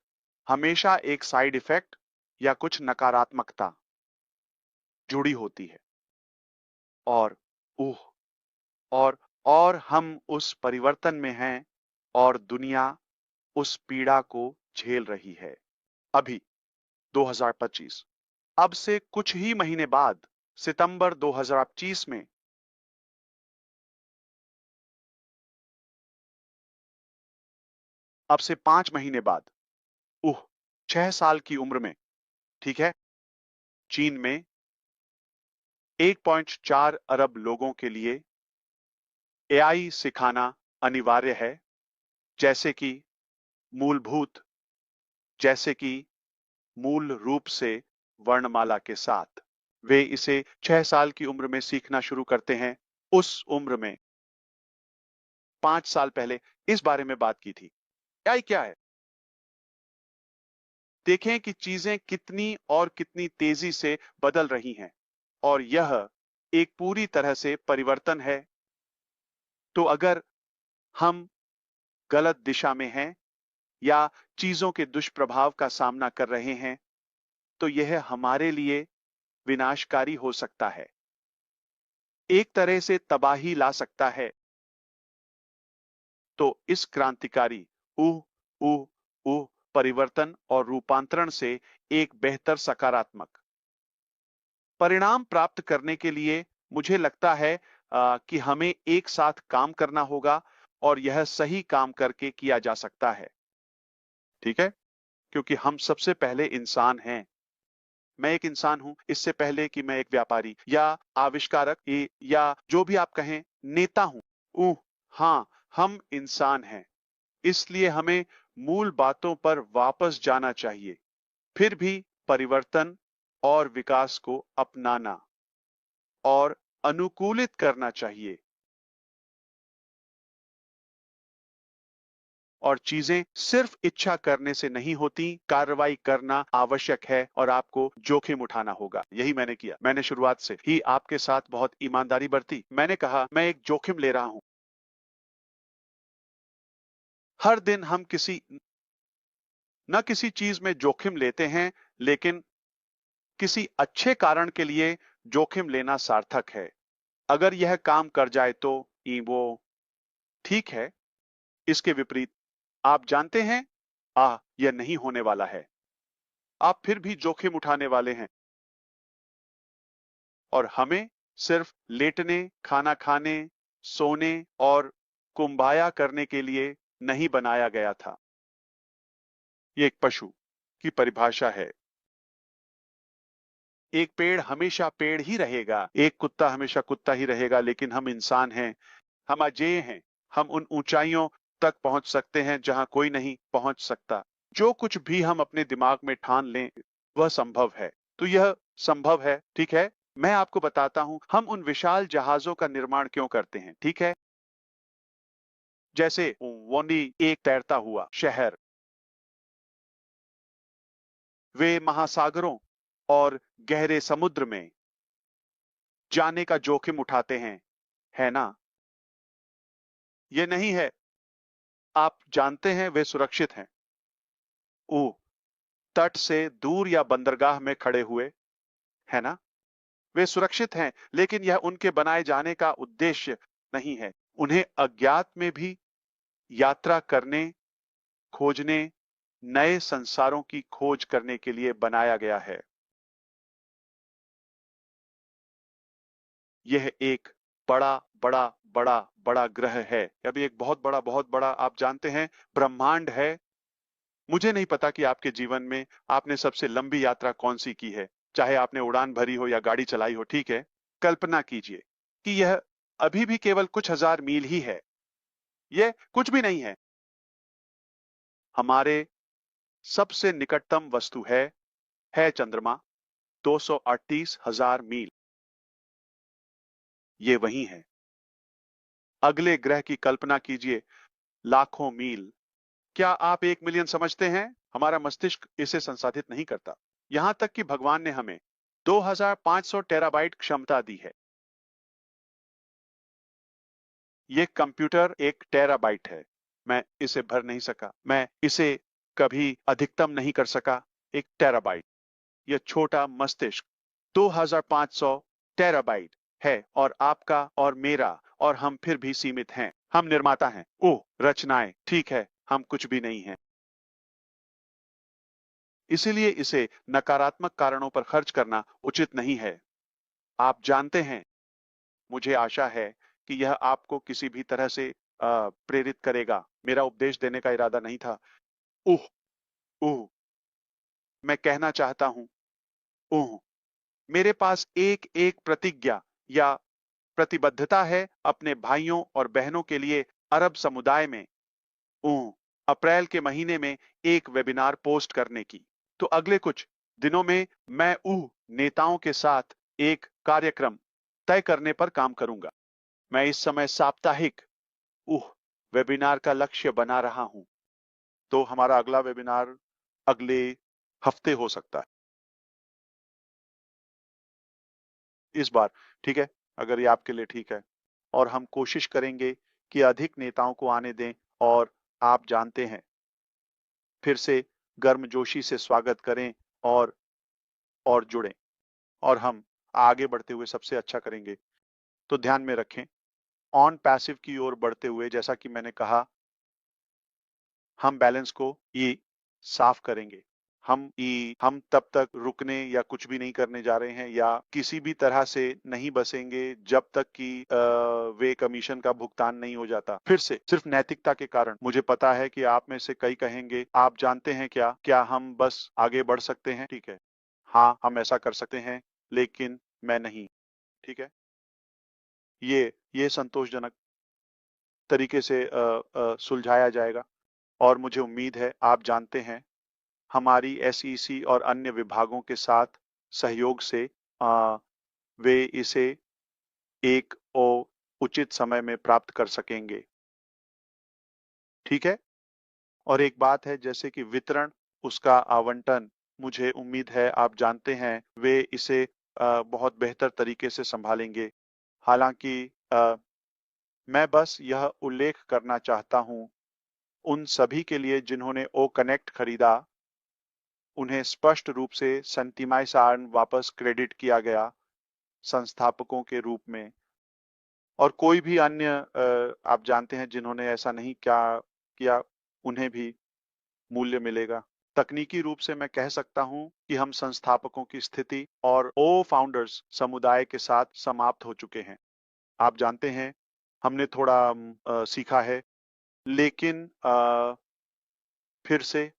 हमेशा एक साइड इफेक्ट या कुछ नकारात्मकता जुड़ी होती है। और ओह, और हम उस परिवर्तन में हैं और दुनिया उस पीड़ा को झेल रही है। अभी 2025, अब से कुछ ही महीने बाद, सितंबर 2025 में, अब से 5 महीने बाद, उह, 6 साल की उम्र में, ठीक है, चीन में 1.4 अरब लोगों के लिए एआई सिखाना अनिवार्य है, जैसे कि मूलभूत, जैसे कि मूल रूप से वर्णमाला के साथ। वे इसे 6 साल की उम्र में सीखना शुरू करते हैं। उस उम्र में 5 साल पहले इस बारे में बात की थी। एआई क्या है? देखें कि चीजें कितनी और कितनी तेजी से बदल रही हैं और यह एक पूरी तरह से परिवर्तन है। तो अगर हम गलत दिशा में हैं या चीजों के दुष्प्रभाव का सामना कर रहे हैं, तो यह हमारे लिए विनाशकारी हो सकता है, एक तरह से तबाही ला सकता है। तो इस क्रांतिकारी ऊह ऊह ऊह परिवर्तन और रूपांतरण से एक बेहतर सकारात्मक परिणाम प्राप्त करने के लिए मुझे लगता है कि हमें एक साथ काम करना होगा और यह सही काम करके किया जा सकता है। ठीक है? क्योंकि हम सबसे पहले इंसान हैं। मैं एक इंसान हूं इससे पहले कि मैं एक व्यापारी या आविष्कारक या जो भी आप कहें नेता हूं। उह, हाँ, हम इंसान हैं। इसलिए हमें मूल बातों पर वापस जाना चाहिए। फिर भी परिवर्तन और विकास को अपनाना और अनुकूलित करना चाहिए। और चीजें सिर्फ इच्छा करने से नहीं होती, कार्रवाई करना आवश्यक है और आपको जोखिम उठाना होगा। यही मैंने किया। मैंने शुरुआत से ही आपके साथ बहुत ईमानदारी बरती। मैंने कहा मैं एक जोखिम ले रहा हूं। हर दिन हम किसी न किसी चीज में जोखिम लेते हैं, लेकिन किसी अच्छे कारण के लिए जोखिम लेना सार्थक है। अगर यह काम कर जाए तो वो ठीक है। इसके विपरीत आप जानते हैं, यह नहीं होने वाला है। आप फिर भी जोखिम उठाने वाले हैं। और हमें सिर्फ लेटने, खाना खाने, सोने और कुंभाया करने के लिए नहीं बनाया गया था। ये एक पशु की परिभाषा है। एक पेड़ हमेशा पेड़ ही रहेगा, एक कुत्ता हमेशा कुत्ता ही रहेगा, लेकिन हम इंसान हैं, हम अजेय हैं। हम उन ऊंचाइयों तक पहुंच सकते हैं जहां कोई नहीं पहुंच सकता। जो कुछ भी हम अपने दिमाग में ठान लें, वह संभव है। तो यह संभव है, ठीक है? मैं आपको बताता हूं हम उन विशाल जहाजों का निर्माण क्यों करते हैं, ठीक है? जैसे वोनी एक तैरता हुआ शहर, वे महासागरों और गहरे समुद्र में जाने का जोखिम उठाते हैं, है ना? ये नहीं है, आप जानते हैं वे सुरक्षित हैं। ओह, तट से दूर या बंदरगाह में खड़े हुए, है ना? वे सुरक्षित हैं, लेकिन यह उनके बनाए जाने का उद्देश्य नहीं है। उन्हें अज्ञात में भी यात्रा करने, खोजने, नए संसारों की खोज करने के लिए बनाया गया है। यह एक बड़ा, बड़ा, बड़ा, बड़ा ग्रह है। अभी एक बहुत बड़ा आप जानते हैं ब्रह्मांड है। मुझे नहीं पता कि आपके जीवन में आपने सबसे लंबी यात्रा कौन-सी की है। चाहे आपने उड़ान भरी हो या गाड़ी चलाई हो, ठीक है? कल्पना कीजिए कि यह अभी भी केवल कुछ हजार मील ही है। यह कुछ भी नहीं है। हमारे सबसे निकटतम वस्तु है चंद्रमा, 238,000 मील। ये वही है। अगले ग्रह की कल्पना कीजिए, लाखों मील। क्या आप 1 मिलियन समझते हैं? हमारा मस्तिष्क इसे संसाधित नहीं करता। यहां तक कि भगवान ने हमें 2500 टेराबाइट क्षमता दी है। ये कंप्यूटर 1 टेराबाइट है। मैं इसे भर नहीं सका। मैं इसे कभी अधिकतम नहीं कर सका। 1 टेराबाइट। यह छोटा मस्तिष्क 2500 टेराबाइट है और आपका और मेरा और हम फिर भी सीमित हैं। हम निर्माता हैं। ओह, रचनाएं, ठीक है, हम कुछ भी नहीं हैं। इसीलिए इसे नकारात्मक कारणों पर खर्च करना उचित नहीं है। आप जानते हैं, मुझे आशा है कि यह आपको किसी भी तरह से प्रेरित करेगा। मेरा उपदेश देने का इरादा नहीं था। उह, उह, मैं कहना चाहता हूं, उह, मेरे पास एक-एक प्रतिज्ञा या प्रतिबद्धता है अपने भाइयों और बहनों के लिए अरब समुदाय में, अप्रैल के महीने में एक वेबिनार पोस्ट करने की। तो अगले कुछ दिनों में मैं नेताओं के साथ एक कार्यक्रम तय करने पर काम करूंगा। मैं इस समय साप्ताहिक उह वेबिनार का लक्ष्य बना रहा हूं। तो हमारा अगला वेबिनार अगले हफ्ते हो सकता है। इस बार, ठीक है? अगर ये आपके लिए ठीक है। और हम कोशिश करेंगे कि अधिक नेताओं को आने दें और आप जानते हैं, फिर से गर्मजोशी से स्वागत करें और जुड़ें और हम आगे बढ़ते हुए सबसे अच्छा करेंगे। तो ध्यान में रखें, ऑन पैसिव की ओर बढ़ते हुए जैसा कि मैंने कहा, हम बैलेंस को ये साफ करेंगे। हम तब तक रुकने या कुछ भी नहीं करने जा रहे हैं या किसी भी तरह से नहीं बसेंगे जब तक कि वे कमीशन का भुगतान नहीं हो जाता। फिर से सिर्फ नैतिकता के कारण। मुझे पता है कि आप में से कई कहेंगे, आप जानते हैं क्या हम बस आगे बढ़ सकते हैं? ठीक है। हाँ, हम ऐसा कर सकते हैं, लेकिन मैं नहीं। ठीक है? ये संतोषजनक तरीके से सुलझाया जाएगा और मुझे उम्मीद है आप जानते हैं हमारी एसईसी और अन्य विभागों के साथ सहयोग से वे इसे एक उचित समय में प्राप्त कर सकेंगे। ठीक है? और एक बात है जैसे कि वितरण, उसका आवंटन, मुझे उम्मीद है आप जानते हैं वे इसे बहुत बेहतर तरीके से संभालेंगे। हालांकि मैं बस यह उल्लेख करना चाहता हूं उन सभी के लिए जिन्होंने ओ कनेक्ट खरीदा, उन्हें स्पष्ट रूप से संतिमाई सारण वापस क्रेडिट किया गया संस्थापकों के रूप में। और कोई भी अन्य आप जानते हैं जिन्होंने ऐसा नहीं किया, उन्हें भी मूल्य मिलेगा। तकनीकी रूप से मैं कह सकता हूं कि हम संस्थापकों की स्थिति और ओ फाउंडर्स समुदाय के साथ समाप्त हो चुके हैं। आप जानते हैं हमने थोड़ा सीखा है, लेकिन फिर से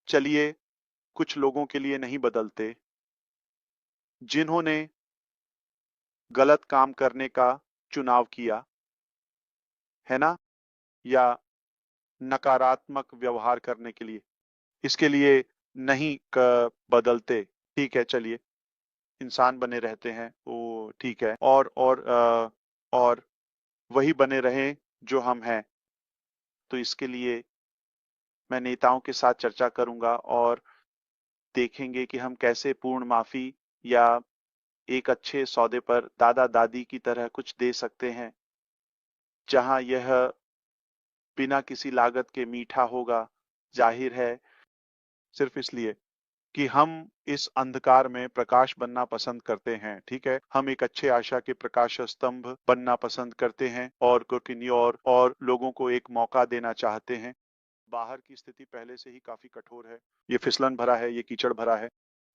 चलिए कुछ लोगों के लिए नहीं बदलते जिन्होंने गलत काम करने का चुनाव किया, है ना? या नकारात्मक व्यवहार करने के लिए, इसके लिए नहीं बदलते। ठीक है, चलिए इंसान बने रहते हैं, वो ठीक है। और वही बने रहें जो हम हैं। तो इसके लिए मैं नेताओं के साथ चर्चा करूंगा और देखेंगे कि हम कैसे पूर्ण माफी या एक अच्छे सौदे पर दादा दादी की तरह कुछ दे सकते हैं, जहां यह बिना किसी लागत के मीठा होगा। जाहिर है सिर्फ इसलिए कि हम इस अंधकार में प्रकाश बनना पसंद करते हैं। ठीक है, हम एक अच्छे आशा के प्रकाश स्तंभ बनना पसंद करते हैं और और लोगों को एक मौका देना चाहते हैं। बाहर की स्थिति पहले से ही काफी कठोर है, ये फिसलन भरा है, ये कीचड़ भरा है।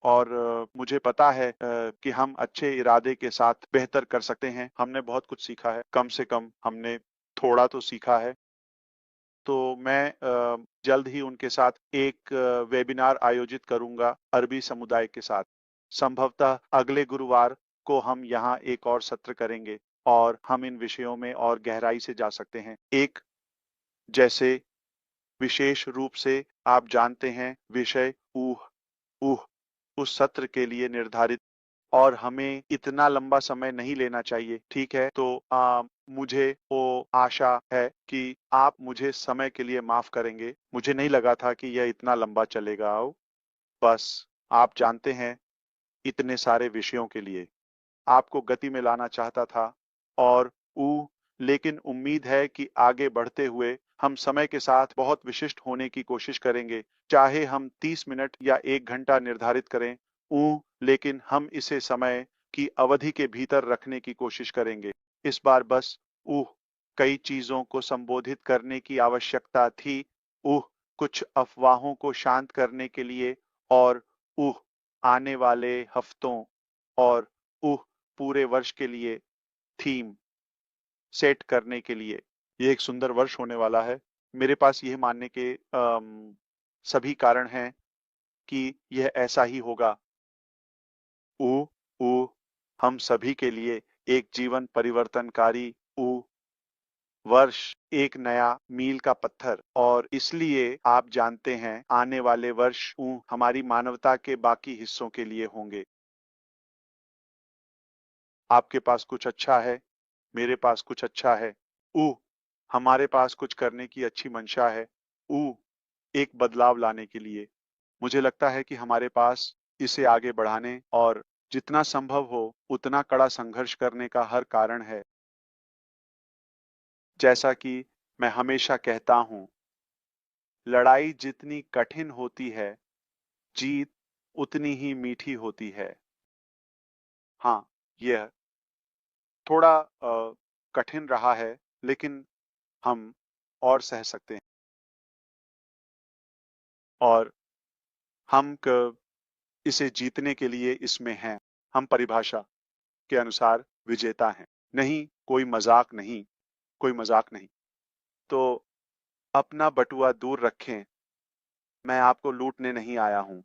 और मुझे पता है कि हम अच्छे इरादे के साथ बेहतर कर सकते हैं। हमने बहुत कुछ सीखा है, कम से कम हमने थोड़ा तो सीखा है। तो मैं जल्द ही उनके साथ एक वेबिनार आयोजित करूंगा अरबी समुदाय के साथ। संभवतः अगले गुरुवार को हम यहाँ एक और सत्र करेंगे और हम इन विषयों में और गहराई से जा सकते हैं। एक जैसे विशेष रूप से आप जानते हैं विषय ऊह ऊह उस सत्र के लिए निर्धारित, और हमें इतना लंबा समय नहीं लेना चाहिए। ठीक है, तो मुझे वो आशा है कि आप मुझे समय के लिए माफ करेंगे। मुझे नहीं लगा था कि यह इतना लंबा चलेगा। बस आप जानते हैं इतने सारे विषयों के लिए आपको गति में लाना चाहता था। और ऊ लेकिन उम्मीद है कि आगे बढ़ते हुए हम समय के साथ बहुत विशिष्ट होने की कोशिश करेंगे। चाहे हम 30 मिनट या 1 घंटा निर्धारित करें, लेकिन हम इसे समय की अवधि के भीतर रखने की कोशिश करेंगे। इस बार बस कई चीजों को संबोधित करने की आवश्यकता थी। कुछ अफवाहों को शांत करने के लिए, और आने वाले हफ्तों और पूरे वर्ष के लिए थीम सेट करने के लिए। ये एक सुंदर वर्ष होने वाला है। मेरे पास यह मानने के सभी कारण हैं कि यह ऐसा ही होगा। ऊ ऊ हम सभी के लिए एक जीवन परिवर्तनकारी वर्ष, एक नया मील का पत्थर। और इसलिए आप जानते हैं आने वाले वर्ष हमारी मानवता के बाकी हिस्सों के लिए होंगे। आपके पास कुछ अच्छा है, मेरे पास कुछ अच्छा है। ऊ हमारे पास कुछ करने की अच्छी मंशा है। ऊ एक बदलाव लाने के लिए। मुझे लगता है कि हमारे पास इसे आगे बढ़ाने और जितना संभव हो उतना कड़ा संघर्ष करने का हर कारण है। जैसा कि मैं हमेशा कहता हूं, लड़ाई जितनी कठिन होती है, जीत उतनी ही मीठी होती है। हाँ, यह थोड़ा कठिन रहा है, लेकिन हम और सह सकते हैं। और इसे जीतने के लिए इसमें हैं। हम परिभाषा के अनुसार विजेता हैं। नहीं, कोई मजाक नहीं, कोई मजाक नहीं। तो अपना बटुआ दूर रखें। मैं आपको लूटने नहीं आया हूं।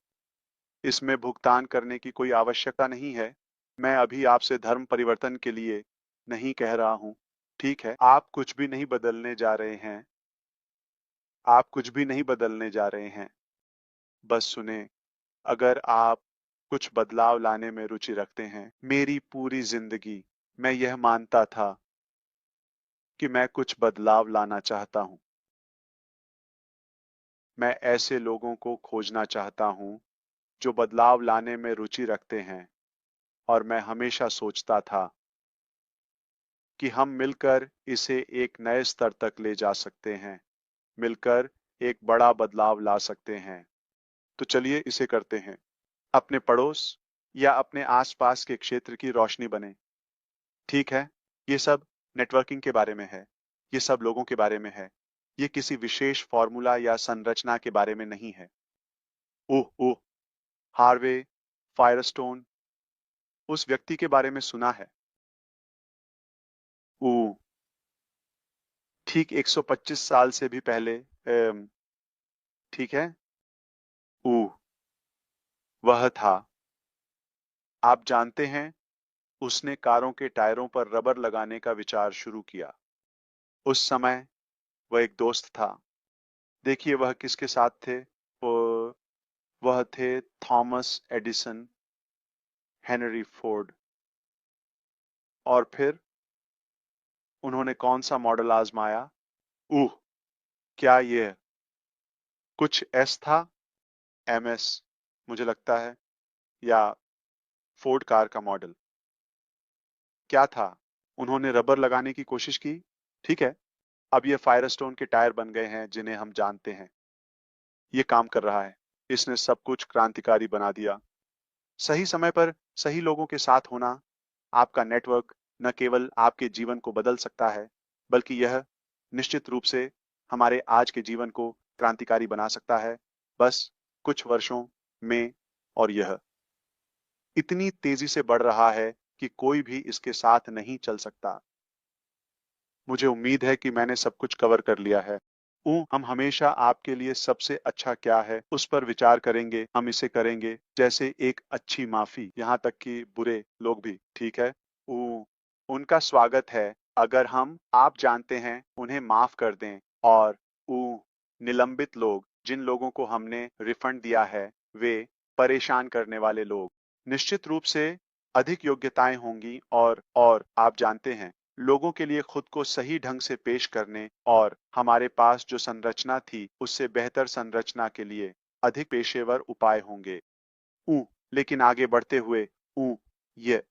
इसमें भुगतान करने की कोई आवश्यकता नहीं है। मैं अभी आपसे धर्म परिवर्तन के लिए नहीं कह रहा हूं। ठीक है, आप कुछ भी नहीं बदलने जा रहे हैं। आप कुछ भी नहीं बदलने जा रहे हैं। बस सुने, अगर आप कुछ बदलाव लाने में रुचि रखते हैं। मेरी पूरी जिंदगी मैं यह मानता था कि मैं कुछ बदलाव लाना चाहता हूं। मैं ऐसे लोगों को खोजना चाहता हूं जो बदलाव लाने में रुचि रखते हैं, और मैं हमेशा सोचता था कि हम मिलकर इसे एक नए स्तर तक ले जा सकते हैं। मिलकर एक बड़ा बदलाव ला सकते हैं। तो चलिए इसे करते हैं। अपने पड़ोस या अपने आसपास के क्षेत्र की रोशनी बने। ठीक है, ये सब नेटवर्किंग के बारे में है। ये सब लोगों के बारे में है। ये किसी विशेष फॉर्मूला या संरचना के बारे में नहीं है। ओह ओह, हार्वे फायरस्टोन, उस व्यक्ति के बारे में सुना है। ओह, ठीक 125 साल से भी पहले। ठीक है। ओह, वह था। आप जानते हैं, उसने कारों के टायरों पर रबर लगाने का विचार शुरू किया। उस समय वह एक दोस्त था। देखिए वह किसके साथ थे। वो वह थे थॉमस एडिसन, हेनरी फोर्ड। और फिर उन्होंने कौन सा मॉडल आजमाया। ओह, क्या यह कुछ एस था। एमएस, मुझे लगता है, या फोर्ड कार का मॉडल। क्या था। उन्होंने रबर लगाने की कोशिश की। ठीक है, अब ये फायरस्टोन के टायर बन गए हैं जिन्हें हम जानते हैं। ये काम कर रहा है। इसने सब कुछ क्रांतिकारी बना दिया। सही समय पर सही लोगों के साथ होना। आपका नेटवर्क न केवल आपके जीवन को बदल सकता है, बल्कि यह निश्चित रूप से हमारे आज के जीवन को क्रांतिकारी बना सकता है, बस कुछ वर्षों में। और यह इतनी तेजी से बढ़ रहा है कि कोई भी इसके साथ नहीं चल सकता। मुझे उम्मीद है कि मैंने सब कुछ कवर कर लिया है। हम हमेशा आपके लिए सबसे अच्छा क्या है उस पर विचार करेंगे। हम इसे करेंगे जैसे एक अच्छी माफी, यहाँ तक कि बुरे लोग भी। ठीक है। ऊ उनका स्वागत है। अगर हम आप जानते हैं उन्हें माफ कर दें। और ऊ निलंबित लोग, जिन लोगों को हमने रिफंड दिया है, वे परेशान करने वाले लोग, निश्चित रूप से अधिक योग्यताएं होंगी। और आप जानते हैं, लोगों के लिए खुद को सही ढंग से पेश करने और हमारे पास जो संरचना थी उससे बेहतर संरचना के लिए अधिक पेशेवर उपाय होंगे। ऊ लेकिन आगे बढ़ते हुए, ऊ ये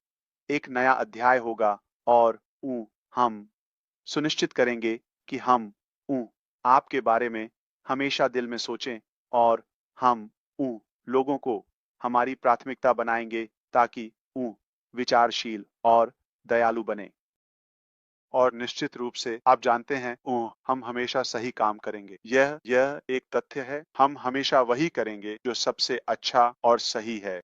एक नया अध्याय होगा। और हम सुनिश्चित करेंगे कि हम ऊ आपके बारे में हमेशा दिल में सोचें। और हम ऊ लोगों को हमारी प्राथमिकता बनाएंगे ताकि विचारशील और दयालु बने। और निश्चित रूप से आप जानते हैं, हम हमेशा सही काम करेंगे। यह एक तथ्य है। हम हमेशा वही करेंगे जो सबसे अच्छा और सही है।